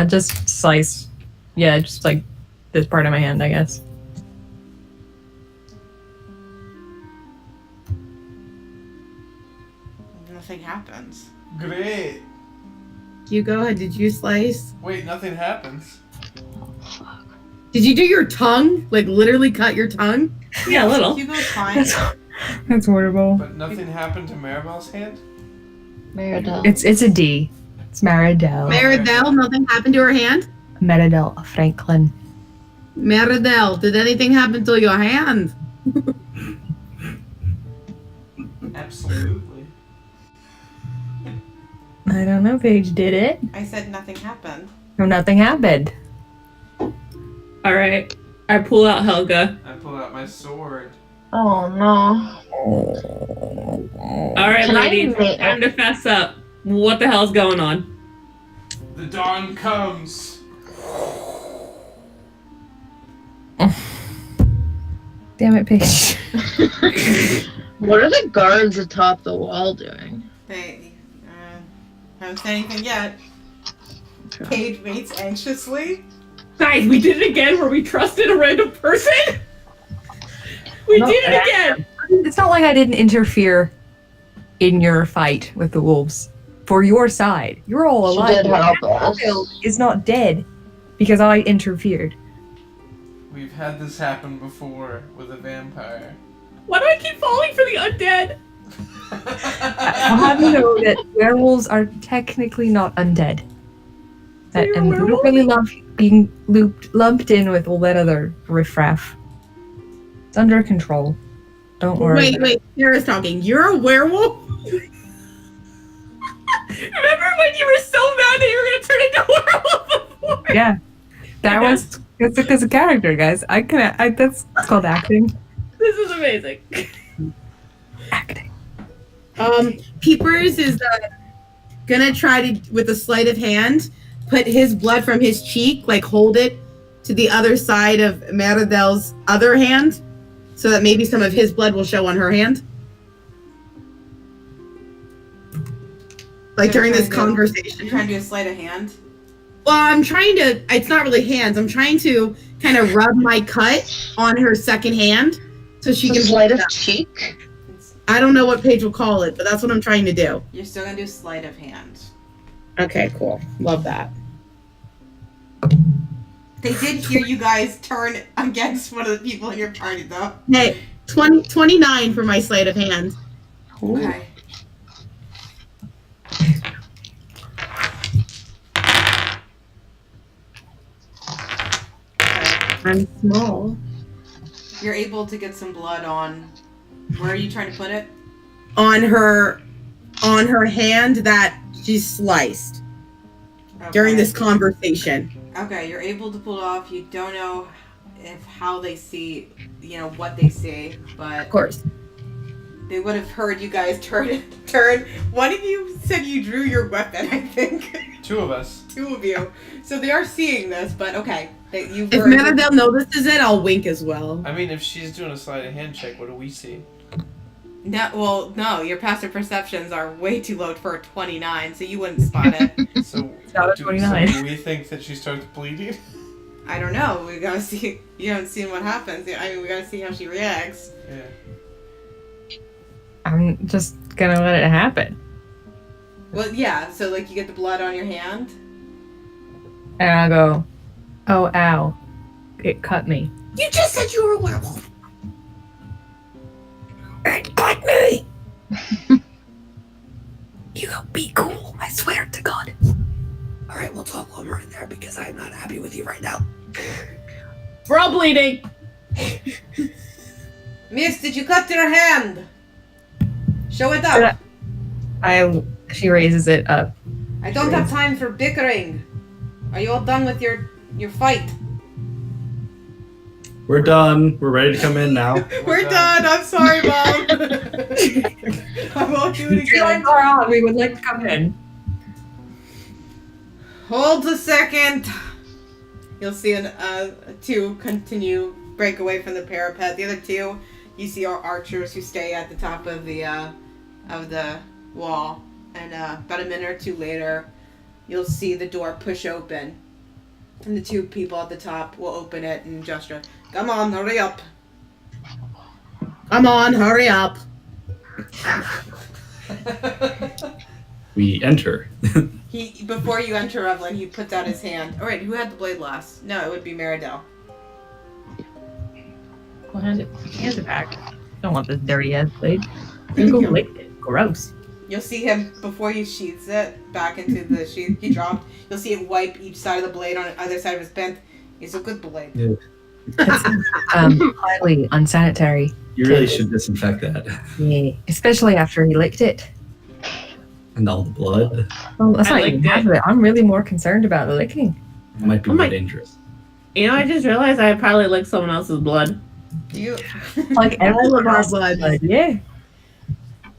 Just slice. Yeah, just like this part of my hand, I guess. Nothing happens. Great. Hugo, did you slice? Wait, nothing happens. Did you do your tongue? Like literally cut your tongue? Yeah, a little. Hugo's fine. That's horrible. But nothing happened to Maribel's hand? Maridel. It's a D. It's Maridel. Maridel, nothing happened to her hand? Maridel Franklin. Maridel, did anything happen to your hand? Absolutely. I don't know, Paige, did it? I said nothing happened. No, nothing happened. All right. I pull out Helga. I pull out my sword. Oh no. All right, Can I ladies. make- Time to fess up. What the hell's going on? The dawn comes. Damn it, Paige. What are the guards atop the wall doing? They haven't said anything yet. Paige waits anxiously. Guys, we did it again where we trusted a random person? We No, did it again! It's not like I didn't interfere in your fight with the wolves. For your side. You're all She alive. did help us. Bill is not dead because I interfered. We've had this happen before with a vampire. Why do I keep falling for the undead? I'll have you know that werewolves are technically not undead. So you're a And we werewolf? don't really love being lumped in with all that other riffraff. It's under control. Don't worry. Wait, Sarah's talking. You're a werewolf? Remember when you were so mad that you were gonna turn into a werewolf before? Yeah. That was it's a character, guys. That's called acting. This is amazing. Acting. Peepers is gonna try to, with a sleight of hand, put his blood from his cheek, like hold it to the other side of Maridel's other hand, so that maybe some of his blood will show on her hand. Like during this conversation. You're trying to do a sleight of hand. Well, I'm trying to, it's not really hands, I'm trying to kind of rub my cut on her second hand so she can Sleight of hold it cheek? up. I don't know what Paige will call it, but that's what I'm trying to do. You're still gonna do sleight of hand. Okay, cool. Love that. They did hear you guys turn against one of the people in your party, though. Hey, 29 for my sleight of hand. Okay. I'm small. You're able to get some blood on. Where are you trying to put it? On her hand that she sliced during this conversation. Okay, you're able to pull it off. You don't know how they see, what they see, but Of course. they would have heard you guys turn. One of you said you drew your weapon, I think. Two of us. Two of you. So they are seeing this, but okay. If Maridel notices it, I'll wink as well. I mean, if she's doing a sleight of hand check, what do we see? No, your passive perceptions are way too low for a 29, so you wouldn't spot it. So, Not a do 29. we think that she starts bleeding? I don't know. We gotta see. You haven't seen what happens. I mean, we gotta see how she reacts. Yeah. I'm just gonna let it happen. Well, yeah. So like, you get the blood on your hand. And I'll go, oh, ow. It cut me. You just said you were a werewolf. It cut me. You go be cool. I swear to God. All right, we'll talk while we're in there because I'm not happy with you right now. We're all bleeding. Miss, did you cut your hand? Show it up. She raises it up. I don't have time for bickering. Are you all done with your fight? We're done. We're ready to come in now. We're done. I'm sorry, Mom. I won't do it again. Are on. We would like to come in. Hold a second. You'll see two continue break away from the parapet. The other two, you see, are archers who stay at the top of the wall. And about a minute or two later, you'll see the door push open, and the two people at the top will open it and gesture. Come on, hurry up. Come on, hurry up. We enter. Before you enter, Evelyn, he puts out his hand. All right, who had the blade last? No, it would be Maridel. Well, hand it back. Don't want this dirty ass blade. You go lick it. Gross. You'll see him, before he sheaths it back into the sheath he dropped, you'll see it wipe each side of the blade on either side of his bent. It's a good blade. Yeah. Highly unsanitary. You really should disinfect that. Yeah, especially after he licked it. And all the blood. Well, that's I not even licked half of it. I'm really more concerned about the licking. It might be Oh more my- dangerous. You know, I just realized I probably licked someone else's blood. You. Like every All of our blood. blood. Yeah.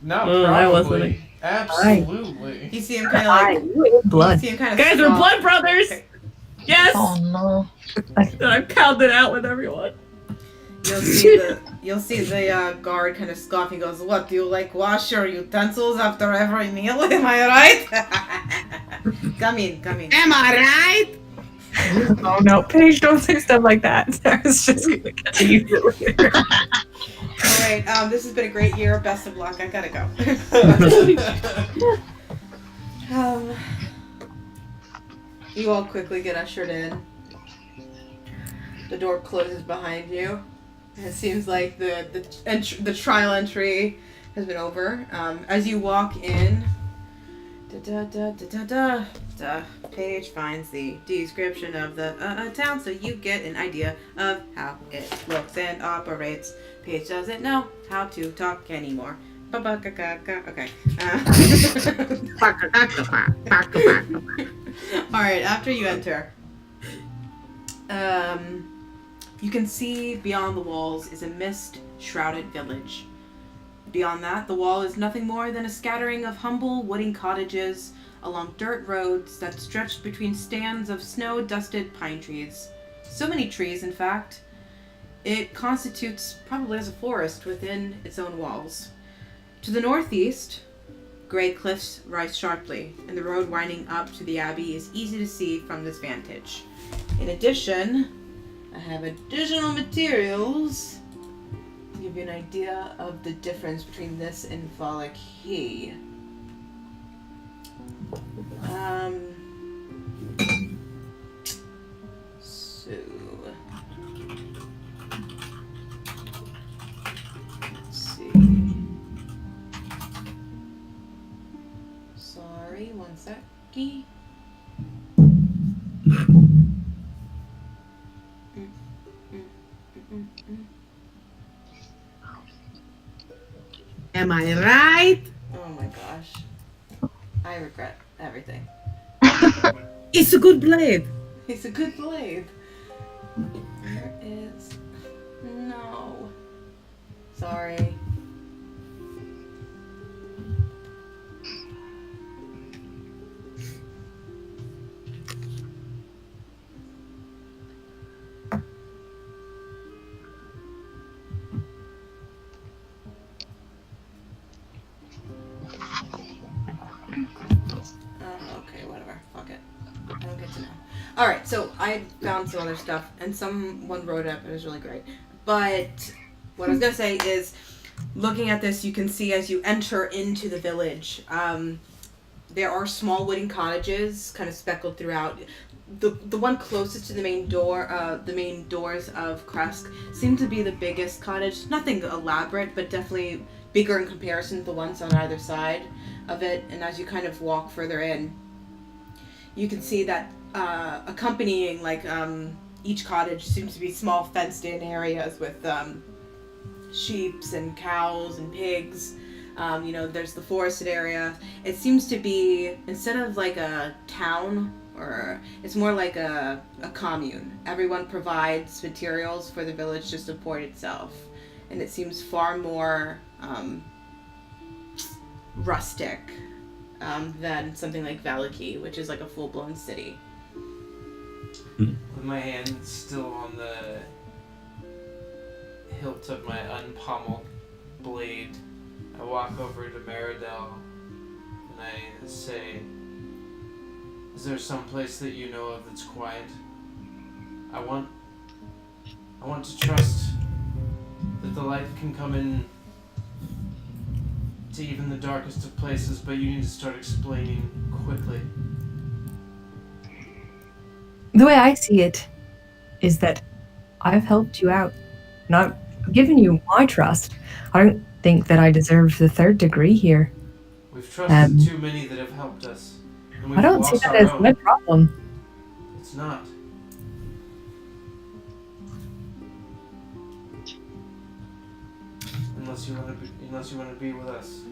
Not I was probably. listening. Absolutely. You see him kind of like. Blood. You see him kind of. Guys, we're blood brothers. Yes. Oh no. I pounded out with everyone. You'll see the guard kind of scoff. He goes, "What? Do you like wash your utensils after every meal? Am I right?" Come in. Am I right? Oh no, Paige, don't say stuff like that. I was just gonna catch you later. All right. This has been a great year. Best of luck. I gotta go. You all quickly get ushered in. The door closes behind you. And it seems like the trial entry has been over. As you walk in, the page finds the description of the town, so you get an idea of how it looks and operates. Paige doesn't know how to talk anymore. Okay. Alright, after you enter, you can see beyond the walls is a mist-shrouded village. Beyond that, the wall is nothing more than a scattering of humble wooden cottages along dirt roads that stretched between stands of snow-dusted pine trees. So many trees, in fact. It constitutes probably as a forest within its own walls. To the northeast, gray cliffs rise sharply, and the road winding up to the abbey is easy to see from this vantage. In addition, I have additional materials to give you an idea of the difference between this and Valakhi. So let's see. Sorry, one seckie. Am I right? Oh my gosh. I regret everything. It's a good blade. It's a good blade. There is... No. Sorry. Okay, whatever. Fuck it. I don't get to know. Alright, So I found some other stuff, and someone wrote it up. It was really great. But what I was gonna say is, looking at this, you can see as you enter into the village, there are small wooden cottages, kind of speckled throughout. The one closest to the main doors of Kresk seem to be the biggest cottage. Nothing elaborate, but definitely bigger in comparison to the ones on either side of it. And as you kind of walk further in, you can see that accompanying each cottage seems to be small fenced-in areas with sheeps and cows and pigs. There's the forested area. It seems to be, instead of like a town, or it's more like a commune. Everyone provides materials for the village to support itself. And it seems far more rustic than something like Valaki, which is like a full-blown city. With my hand still on the hilt of my unpommeled blade, I walk over to Maridel and I say, is there some place that you know of that's quiet? I want to trust that the light can come in to even the darkest of places, but you need to start explaining quickly. The way I see it is that I've helped you out, and I've given you my trust. I don't think that I deserve the third degree here. We've trusted too many that have helped us. And I don't see that as my problem. It's not. Unless you want to be with us.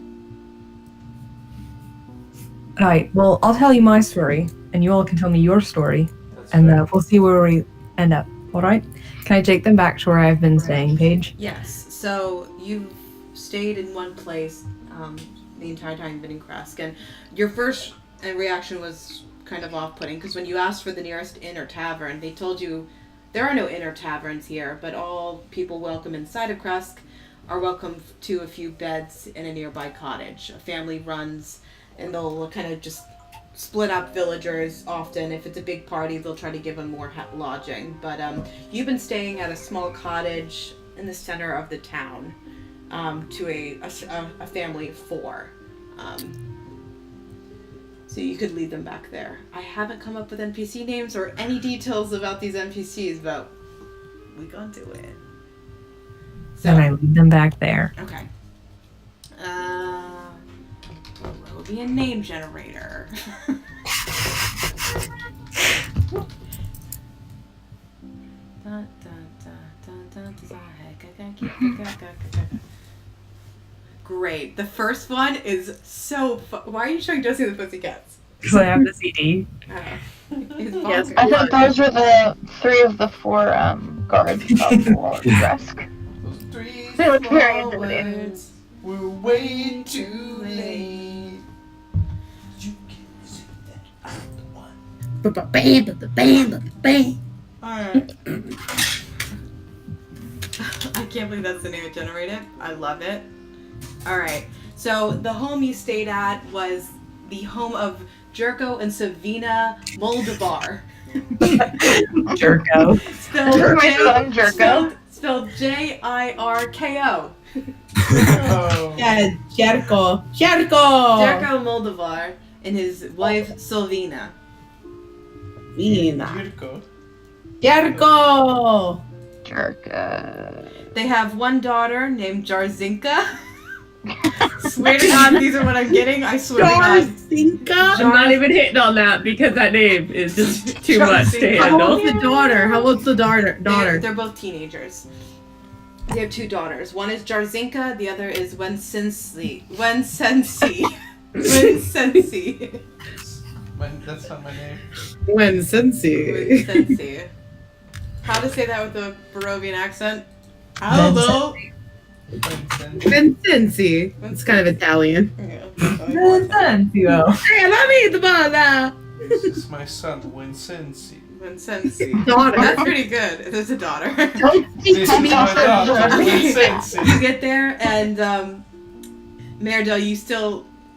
Alright, well, I'll tell you my story, and you all can tell me your story, That's and fair. we'll see where we end up. Alright? Can I take them back to where I've been staying, Paige? Yes. So you've stayed in one place the entire time you've been in Kresk, and your first reaction was kind of off-putting, because when you asked for the nearest inn or tavern, they told you there are no inn or taverns here, but all people welcome inside of Kresk are welcome to a few beds in a nearby cottage. A family runs, and they'll kind of just split up villagers often. If it's a big party, they'll try to give them more lodging. But you've been staying at a small cottage in the center of the town to a family of 4. So you could lead them back there. I haven't come up with NPC names or any details about these NPCs, but we gonna do it. So, And I lead them back there. okay. What will be a name generator? Great. The first one is so Why are you showing Josie the Pussycats? Because I have the CD. It's Yes. bonkers. I think those were the 3 of the 4 guards of Lord Kresk. Those 3 They look very small intimidating. words were way too late. You can see that I'm the one. Bam. Alright. I can't believe that's the name it generated. I love it. Alright. So the home you stayed at was the home of Jerko and Savina Moldavar. Jerko. Spelled My son, Jerko. Spelled Jirko. Oh. Yeah, Jerko. Jerko Moldavar and his wife Sylvina. Vina. Beautiful. Jerko. Jerk. They have one daughter named Jarzinka. Swear to God, these are what I'm getting. I swear to God. Jarzinka. I'm not even hitting on that because that name is just too much to How How handle. old's the daughter? How old's the daughter? They're both teenagers. They have 2 daughters. One is Jarzinka, the other is Wensensi. Wensensi. That's not my name. When Sensi. Wensensi. How to say that with a Barovian accent? I don't know. When Sensi. It's kind of Italian. Yeah. Hey, let me the ball. This is my son, Wincensi. Wensensi. Daughter. That's pretty good. There's a daughter. Don't speak This to is me. my daughter, You Wincensi. get there, and Maridel,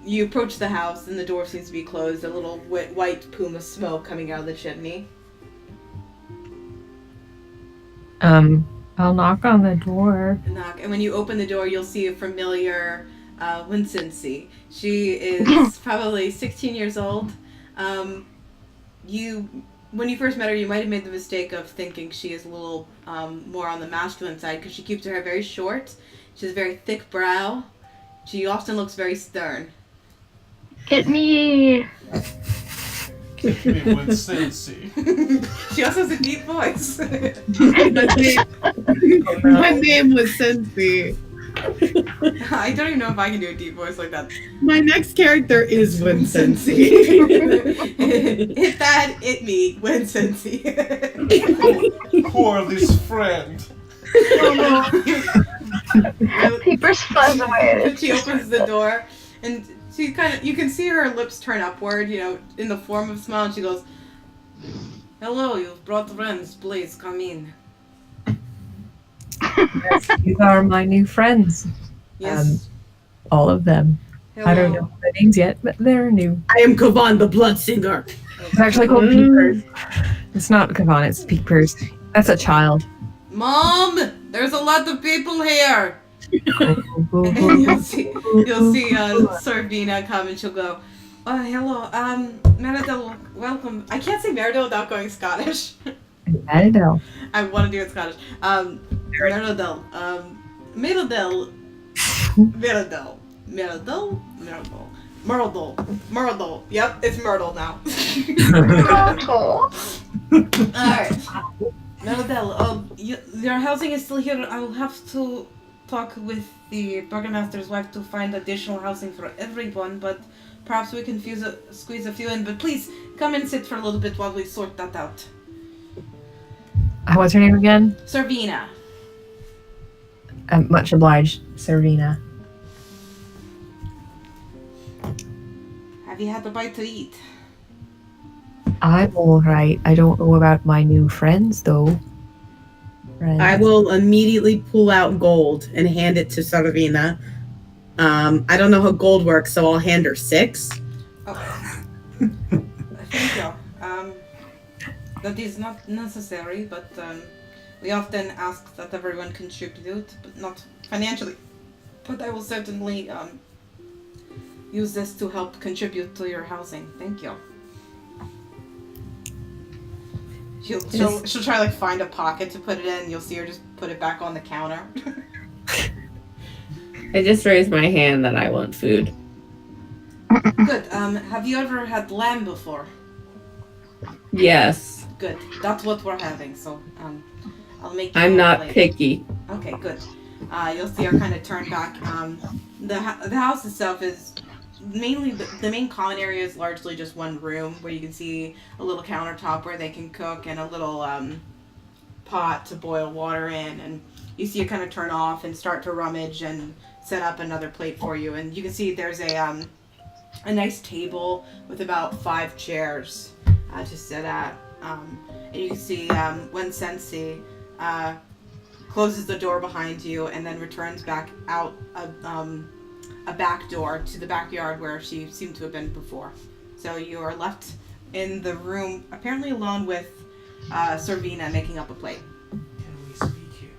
you approach the house, and the door seems to be closed. A little white plume of smoke coming out of the chimney. I'll knock on the door. Knock, and when you open the door, you'll see a familiar Wincency. She is probably 16 years old. When you first met her, you might have made the mistake of thinking she is a little more on the masculine side because she keeps her hair very short. She has a very thick brow. She often looks very stern. Get me. Give me Wincency. She also has a deep voice. My name was Sensi. I don't even know if I can do a deep voice like that. My next character is Wincency. Hit that, hit me, Wincency. Who are this friend? Papers fuzz away. She opens the door, and she you can see her lips turn upward, in the form of a smile, and she goes, "Hello, you've brought friends. Please come in." Yes, these are my new friends. Yes. All of them. Hello. I don't know their names yet, but they're new. I am Kavan, the Blood Singer. It's actually called Peepers. It's not Kavan, it's Peepers. That's a child. Mom, there's a lot of people here. And you'll see Servina come, and she'll go, "Oh, hello, Maridel, welcome." I can't say Maridel without going Scottish. Maridel. I want to do it Scottish. Maridel, Myrtle. Yep, it's Myrtle now. Alright. Maridel, your housing is still here. I'll have to talk with the burgomaster's wife to find additional housing for everyone, but perhaps we can squeeze a few in. But please, come and sit for a little bit while we sort that out. What's her name again? Servina. Much obliged, Servina. Have you had a bite to eat? I'm alright. I don't know about my new friends, though. I will immediately pull out gold and hand it to Sarvina. I don't know how gold works, so I'll hand her 6. Okay. Thank you. That is not necessary, but we often ask that everyone contribute, but not financially. But I will certainly use this to help contribute to your housing. Thank you. She'll try find a pocket to put it in. You'll see her just put it back on the counter. I just raised my hand that I want food. Good. Have you ever had lamb before? Yes. Good. That's what we're having. So I'll make. I'm not later. picky. Okay. Good. You'll see her kind of turn back. The house itself is mainly the main common area is largely just one room where you can see a little countertop where they can cook and a little pot to boil water in, and you see it kind of turn off and start to rummage and set up another plate for you, and you can see there's a nice table with about 5 chairs to sit at, and you can see when Sensi closes the door behind you and then returns back out a back door to the backyard where she seemed to have been before. So you are left in the room, apparently alone with Servina making up a plate. Can we speak here?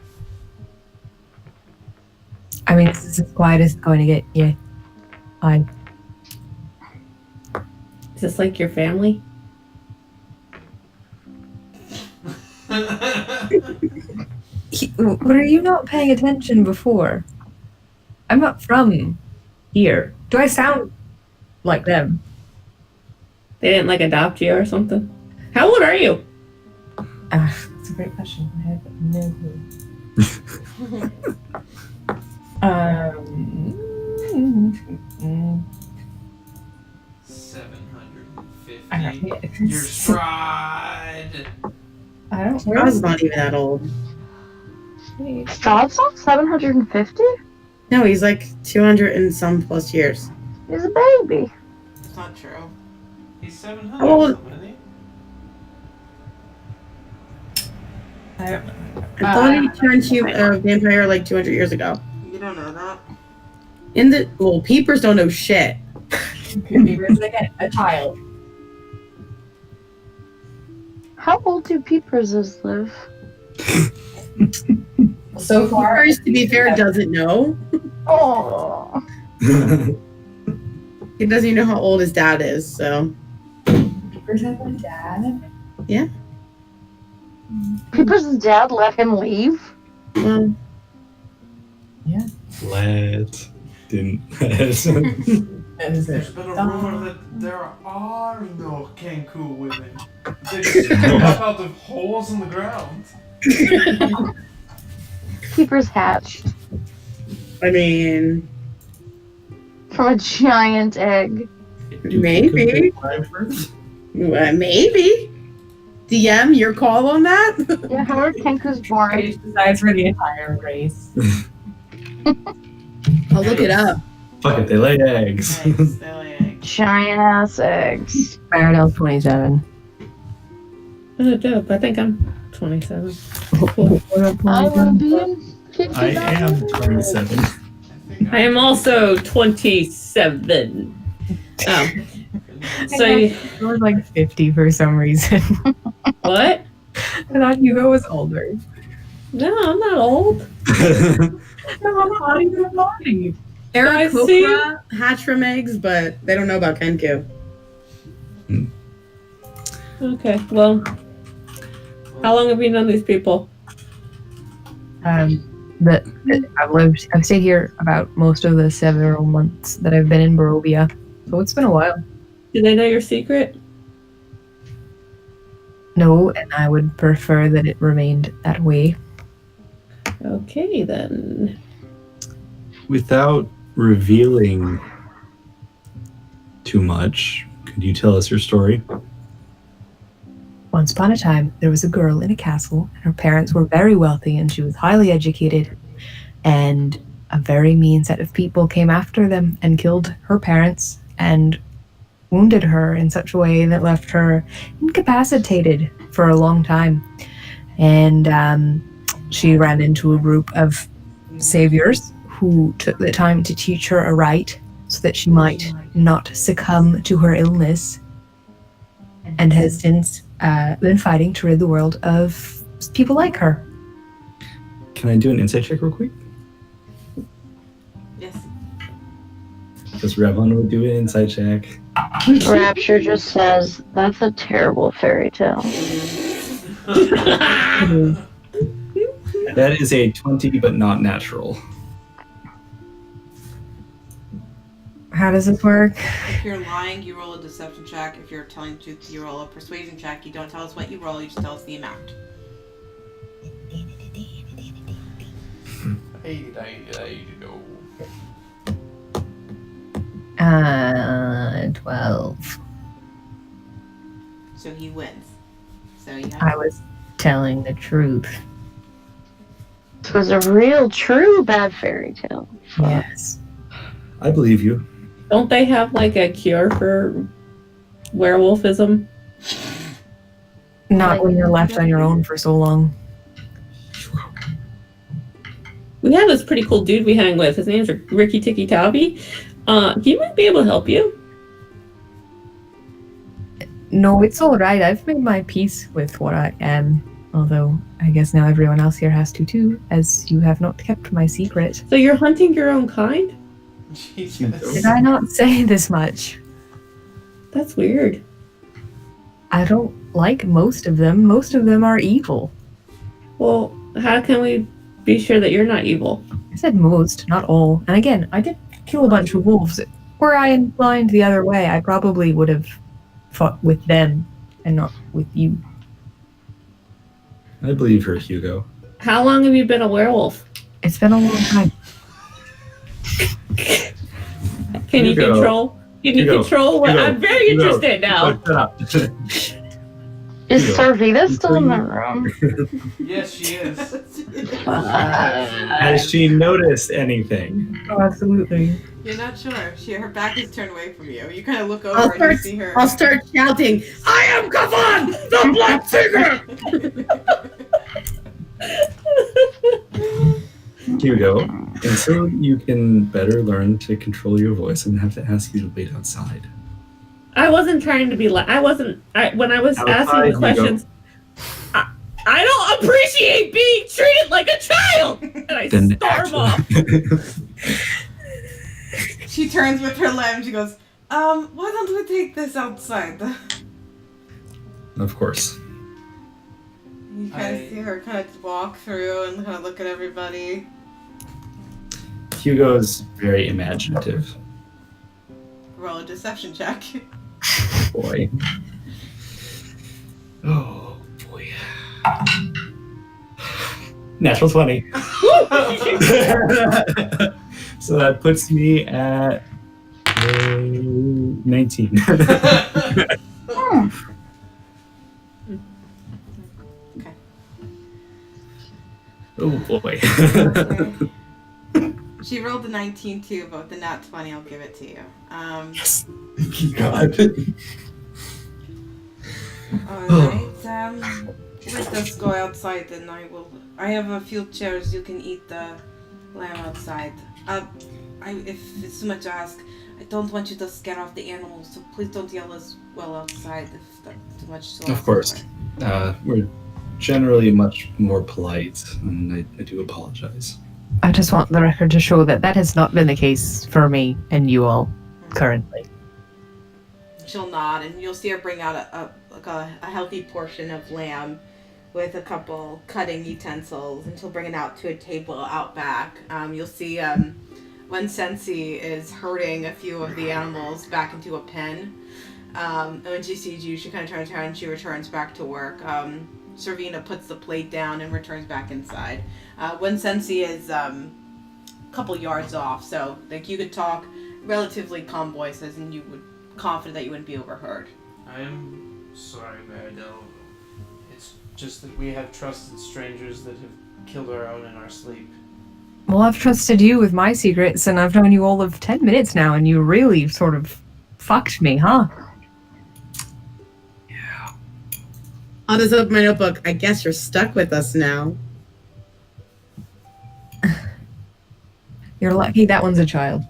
I mean, this is as quiet as it's going to get. Yeah. Fine. Is this like your family? Were you not paying attention before? I'm not from here. Do I sound like them? They didn't adopt you or something? How old are you? That's a great question. I have no clue. 750. You're Strahd. I don't I was not even that old. Strahd's not 750? No, he's 200 and some plus years. He's a baby. It's not true. He's 700. How old- Isn't he? I thought he turned to a vampire 200 years ago. You don't know that. Peepers don't know shit. Again, a child. How old do peepers live? So far, First, to be fair, doesn't know. Oh. He doesn't even know how old his dad is, so. Peepers have a dad. Peepers' dad let him leave? Well, Let. Didn't. Is There's it? been a rumor that there are no Kenku women. They just come up out of holes in the ground. Peepers hatched I mean, from a giant egg. maybe. Maybe. DM, your call on that? Yeah, how are Kenkus born? Paige decides for the entire race. I'll look it up. Fuck it, they lay eggs. Eggs, they lay eggs. Giant ass eggs. Maridel's 27. Oh, dope. I think I'm 27. I will be in 50. I am 27. I am also 27. Oh. So, It was like 50 for some reason. what? I thought Hugo was older. No, I'm not old. No, I'm not even body. Eric see. Copra hatch from eggs, but they don't know about Kenku. Okay, well, how long have you known these people? I've stayed here about most of the several months that I've been in Barovia, so it's been a while. Do they know your secret? No, and I would prefer that it remained that way. Okay, then. Without revealing too much, could you tell us your story? Once upon a time, there was a girl in a castle, and her parents were very wealthy, and she was highly educated, and a very mean set of people came after them and killed her parents and wounded her in such a way that left her incapacitated for a long time. And she ran into a group of saviors who took the time to teach her aright so that she might not succumb to her illness, and has since been fighting to rid the world of people like her. Can I do an insight check real quick? Yes. Because Revlon would do an insight check. Rapture just says, that's a terrible fairy tale. That is a 20, but not natural. How does this work? If you're lying, you roll a deception check. If you're telling the truth, you roll a persuasion check. You don't tell us what you roll, you just tell us the amount. 12. So he wins. So you I have was telling the truth. It was a real, true bad fairy tale. Yes. I believe you. Don't they have like a cure for werewolfism? Not when you're left on your own for so long. We have this pretty cool dude we hang with. His name's Ricky Tikki Tavi. He might be able to help you. No, it's all right. I've made my peace with what I am. Although, I guess now everyone else here has to too, as you have not kept my secret. So you're hunting your own kind? Jesus. Did I not say this much? That's weird. I don't like most of them. Most of them are evil. Well, how can we be sure that you're not evil? I said most, not all. And again, I did kill a bunch of wolves. Were I inclined the other way, I probably would have fought with them and not with you. I believe her, Hugo. How long have you been a werewolf? It's been a long time. Can you Hugo. control? Can you Hugo. control what? Hugo. I'm very Hugo. interested now. Shut up. Is Hugo. Sarvita still in the room? Yes, she is. Has she noticed anything? Oh, absolutely. You're not sure. Her back is turned away from you. You kind of look over I'll and you start, see her. I'll start shouting, I am Kavan, the Blood Seeker! Hugo, until you can better learn to control your voice, I'm going to have to ask you to wait outside. I wasn't trying to be when I was asking Outside, the questions. I don't appreciate being treated like a child! And I Then storm off. She turns with her lamb. She goes, why don't we take this outside? Of course. You kind of see her kind of walk through and kind of look at everybody. Hugo's very imaginative. Roll a deception check. Boy. Oh, boy. Natural 20. So that puts me at 19. Okay. Oh, boy. She rolled a 19 too, but with the nat 20, I'll give it to you. Yes. Thank you, God. Alright, let us go outside and I have a few chairs, you can eat the lamb outside. If it's too much to ask, I don't want you to scare off the animals, so please don't yell as well outside if that's too much to ask. Of course. We're generally much more polite, and I do apologize. I just want the record to show that that has not been the case for me and you all currently. She'll nod, and you'll see her bring out a healthy portion of lamb with a couple cutting utensils, and she'll bring it out to a table out back. You'll see when Sensi is herding a few of the animals back into a pen. And when she sees you, she kind of turns around and she returns back to work. Servina puts the plate down and returns back inside. When Sensi is a couple yards off, so like you could talk relatively calm voices, and you would confident that you wouldn't be overheard. I am sorry, Maridel. It's just that we have trusted strangers that have killed our own in our sleep. Well, I've trusted you with my secrets, and I've known you all of 10 minutes now, and you really sort of fucked me, huh? Yeah. I'll just open my notebook. I guess you're stuck with us now. You're lucky that one's a child.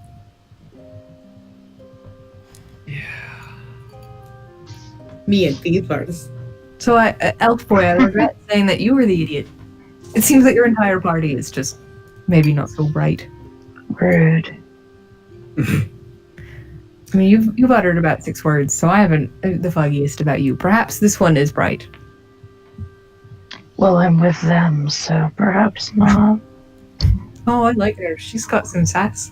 Me and Beavers. So, Elf Boy, I regret saying that you were the idiot. It seems that your entire party is just maybe not so bright. Rude. I mean, you've uttered about 6 words, so I haven't the foggiest about you. Perhaps this one is bright. Well, I'm with them, so perhaps not. Oh, I like her. She's got some sass.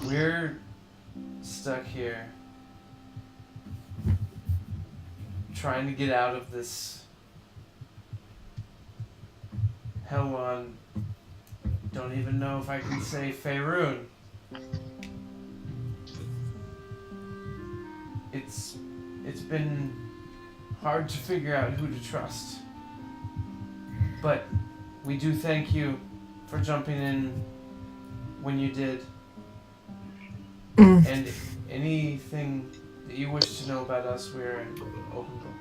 We're stuck here, trying to get out of this hell on. Don't even know if I can say Faerun. It's been hard to figure out who to trust. But we do thank you for jumping in when you did. And anything that you wish to know about us, we're an open book.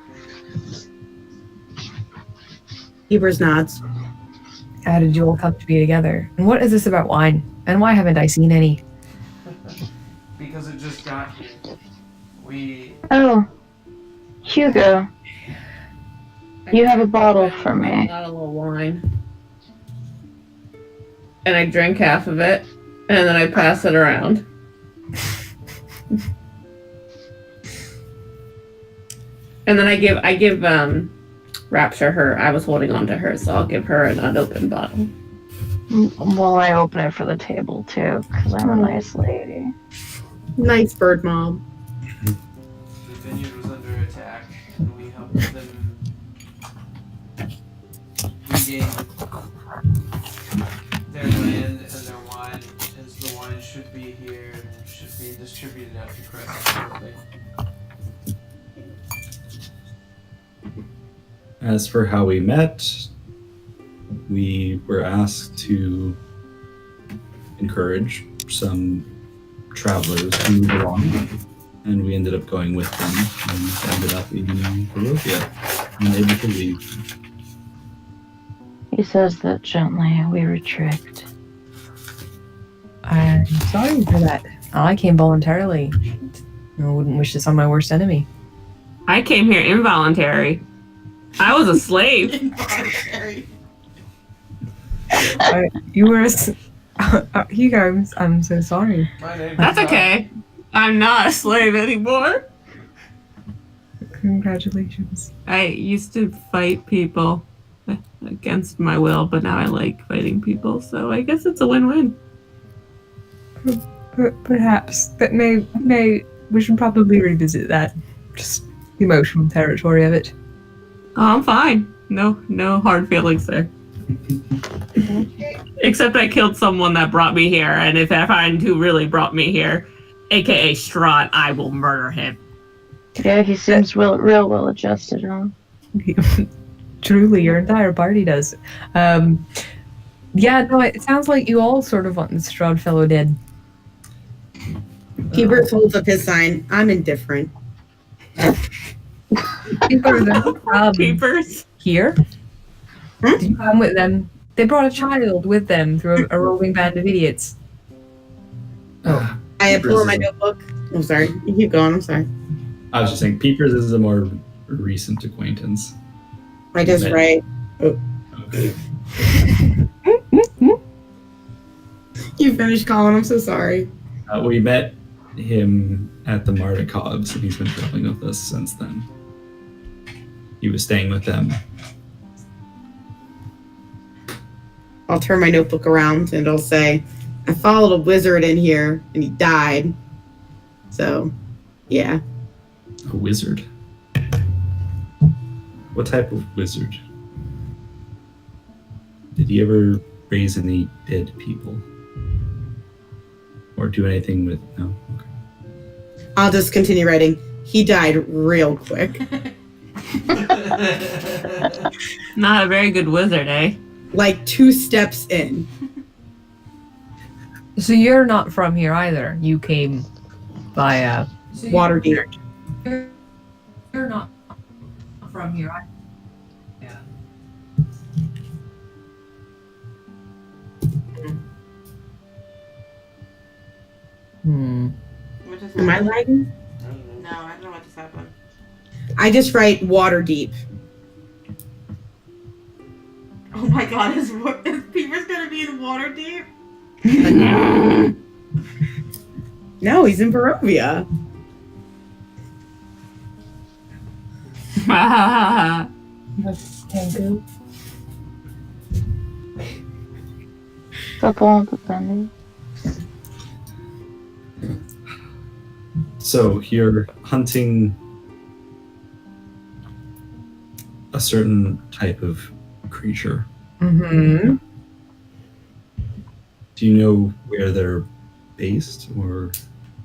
Beavers nods. How did you all come to be together? And what is this about wine? And why haven't I seen any? Because it just got here. We... Oh, Hugo. You have a bottle for me. Got a little wine. And I drink half of it, and then I pass it around. And then I give Rapture her. I was holding on to her, so I'll give her an unopened bottle. Well, I open it for the table too, because I'm a nice lady. Nice bird mom. The vineyard was under attack, and we helped them regain their land and their wine, as the wine should be here and should be distributed out to Kresk shortly. As for how we met, we were asked to encourage some travelers to move along, and we ended up going with them and ended up in Barovia and able to leave. He says that gently. We retract. I'm sorry for that. I came voluntarily. I wouldn't wish this on my worst enemy. I came here involuntary. I was a slave. Involuntary. You were. Hugo, I'm so sorry. My name That's is okay. I'm not a slave anymore. Congratulations. I used to fight people against my will, but now I like fighting people, so I guess it's a win-win. Perhaps that may we should probably revisit that. Just the emotional territory of it. Oh, I'm fine. No hard feelings there. Except I killed someone that brought me here, and if I find who really brought me here, aka Strahd, I will murder him. Yeah, he seems real well adjusted, huh? Truly, your entire party does. Yeah, no, it sounds like you all sort of want the Strahd fellow dead. Peepers holds up his sign. I'm indifferent. Peepers? Here? Did you come with them? They brought a child with them through a roving band of idiots. Oh, I pull out my notebook. I'm sorry. You keep going. I'm sorry. I was just saying, Peepers is a more recent acquaintance. I just write. Oh. Okay. You finished, Colin. I'm so sorry. We met him at the Mardikovs, and he's been traveling with us since then. He was staying with them. I'll turn my notebook around and I'll say, I followed a wizard in here and he died. So, yeah. A wizard? What type of wizard? Did he ever raise any dead people? Or do anything with... No? Okay. I'll just continue writing. He died real quick. Not a very good wizard, eh? Like 2 steps in. So you're not from here either. You came via Waterdeep. You're not from here either. Yeah. What just Am I happened? lagging? I don't know. No, I don't know what just happened. I just write Waterdeep. Oh my god, is Peeper's gonna be in Waterdeep? No, he's in Barovia. Tengu. So you're hunting a certain type of creature. Mm-hmm. Do you know where they're based, or?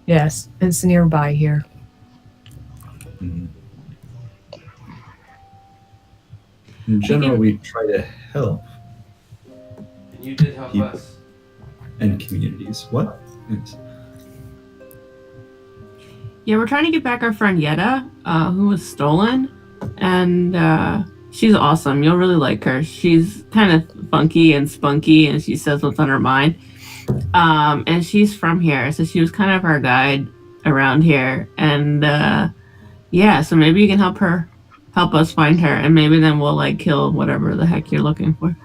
Yes, it's nearby here. In general, we try to help And you did help People. us. and communities. What? Yes. Yeah, we're trying to get back our friend Yetta, who was stolen. And she's awesome. You'll really like her. She's kind of funky and spunky, and she says what's on her mind. And she's from here, so she was kind of our guide around here. And yeah, so maybe you can help us find her, and maybe then we'll like kill whatever the heck you're looking for.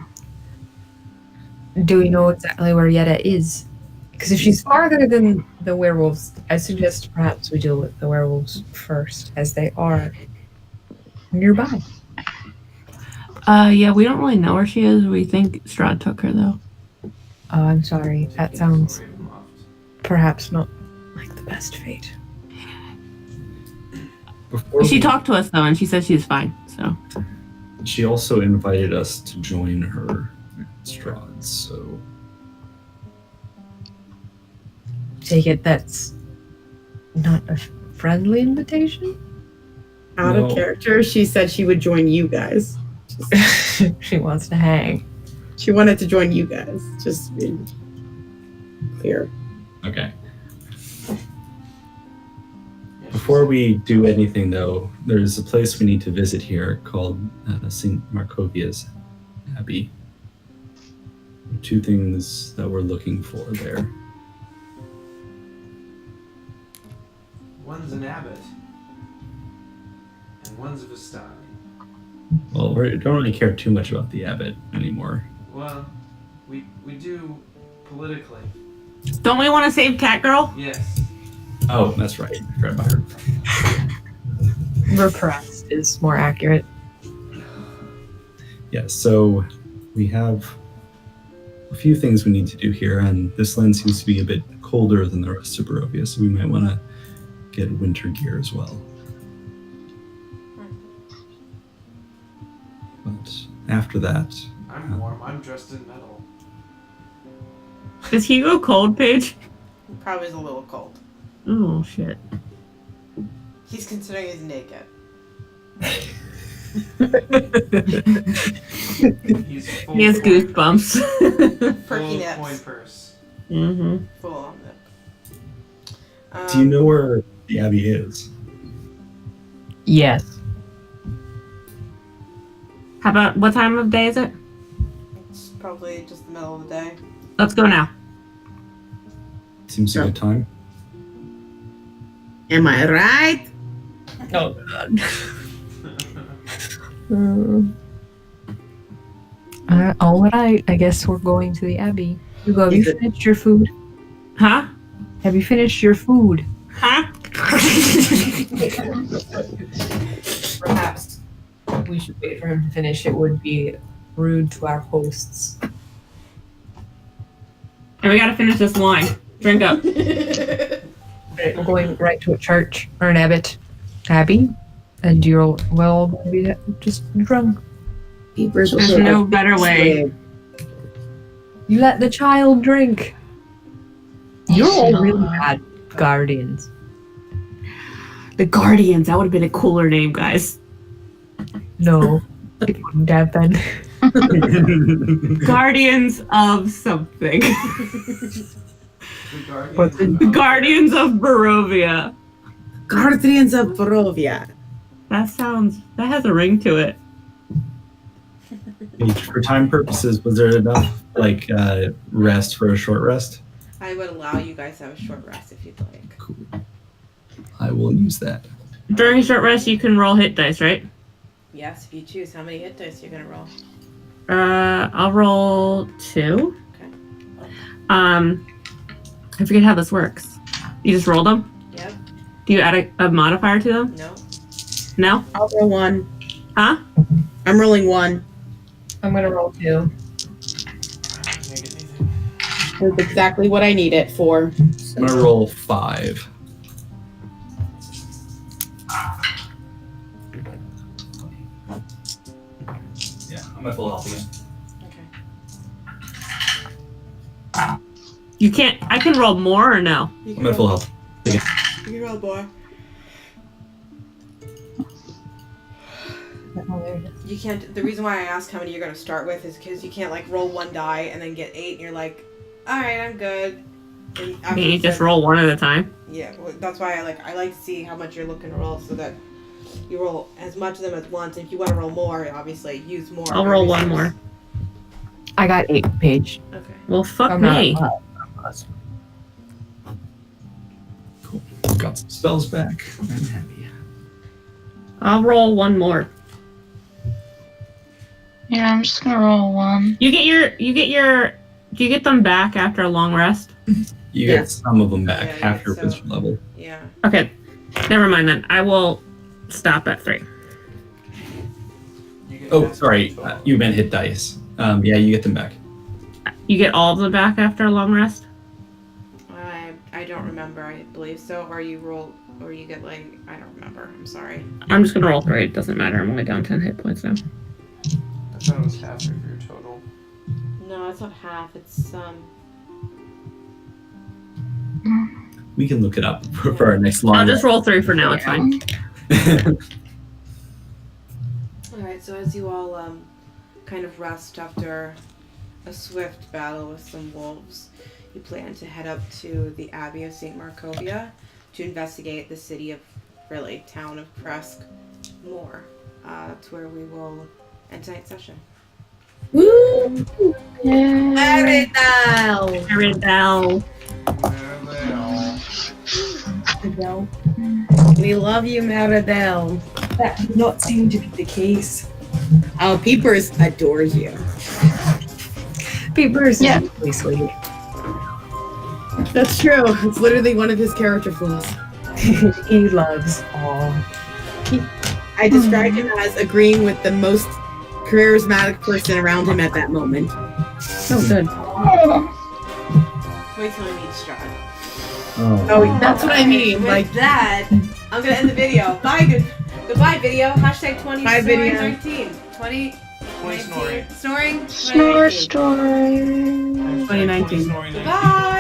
Do we know exactly where Yetta is? Because if she's farther than the werewolves, I suggest perhaps we deal with the werewolves first, as they are nearby. Yeah, we don't really know where she is. We think Strahd took her though. Oh, I'm sorry. That sounds perhaps not like the best fate. Before She we- talked to us though, and she said she's fine. So She also invited us to join her at Strahd, so Take it that's not a friendly invitation? Out No. of character, she said she would join you guys. She wants to hang. She wanted to join you guys. Just to be clear. okay. Yeah, Before we do anything, though, there's a place we need to visit here called St. Markovia's Abbey. 2 things that we're looking for there. One's an abbot. one's Vistani. Well, we don't really care too much about the abbot anymore. Well, we do politically. Don't we want to save Catgirl? Yes. Oh, that's right. I forgot about her. Repressed is more accurate. Yeah, so we have a few things we need to do here, and this land seems to be a bit colder than the rest of Barovia, so we might want to get winter gear as well. But after that, I'm warm. I'm dressed in metal. Is Hugo cold, Paige? Probably is a little cold. Oh, shit. He's considering he's naked. He's full He has coin- goosebumps. Perky full coin nips. purse. Mm-hmm. Full on nip. do you know where the abbey is? Yes. How about, what time of day is it? It's probably just the middle of the day. Let's go now. Seems a good time. Am I right? Oh god. All right. I guess we're going to the abbey. Hugo, have you finished your food? Huh? Have you finished your food? Huh? Perhaps we should wait for him to finish. It would be rude to our hosts. And we gotta finish this wine. Drink up. Right, we're going right to a church or an abbey, and you're well be just drunk. Peepers There's no better way. You let the child drink. You're all really bad guardians. The Guardians. That would have been a cooler name, guys. No, it wouldn't have been. Guardians of something. The Guardians What's in- of- Guardians of Barovia. Guardians of Barovia. That has a ring to it. For time purposes, was there enough rest for a short rest? I would allow you guys to have a short rest if you'd like. Cool. I will use that. During a short rest, you can roll hit dice, right? Yes, if you choose how many hit dice you're gonna roll. I'll roll 2. Okay. I forget how this works. You just roll them? Yep. Do you add a modifier to them? No. No? I'll roll 1. Huh? I'm rolling 1. I'm gonna roll 2. Make anything. That's exactly what I need it for. I'm gonna roll 5. Yeah, I'm at full health again. Okay. You can't. I can roll more or no? You I'm at full health. You can roll more. You can't. The reason why I asked how many you're gonna start with is because you can't roll 1 die and then get 8 and you're like, all right, I'm good. And after You you just said- roll one at a time. Yeah, well, that's why I like to see how much you're looking to roll so that you roll as much of them as once. If you want to roll more, obviously use more. I'll roll one more. I got 8 page. Okay. Well, fuck I'm me. not- Cool. Got some spells back. I'm happy. I'll roll one more. Yeah, I'm just gonna roll 1. Do you get them back after a long rest? You Yeah. get some of them back Yeah, after so- wisdom level. Yeah. Okay. Never mind then. I will stop at 3. You get Oh, that sorry. total. You meant hit dice. Yeah, you get them back. You get all of them back after a long rest? I don't remember. I believe so. Or you roll, or you get I don't remember. I'm sorry. I'm just gonna roll 3. It doesn't matter. I'm only down 10 hit points now. I thought it was half of your total. No, it's not half. It's We can look it up for our next long I'll just roll 3 for now. It's fine. All right. So as you all kind of rest after a swift battle with some wolves, you plan to head up to the Abbey of St. Markovia to investigate the town of Kresk more. That's where we will end tonight's session. Woo! Yay. Maridel! Maridel. There they are. We love you, Maridel. That does not seem to be the case. Oh, Peepers adores you. Peepers Yeah. is really sweet. That's true. It's literally one of his character flaws. He loves all. I described him as agreeing with the most charismatic person around him at that moment. So good. Wait till we meet Strahd. Oh, that's what I mean. With Like, that, I'm gonna end the video. Bye, goodbye video. Hashtag 20 Bye, snoring video. 19. 20 20 snoring. Snoring. Snore 2019. story. 2019. Snoring 19. Goodbye.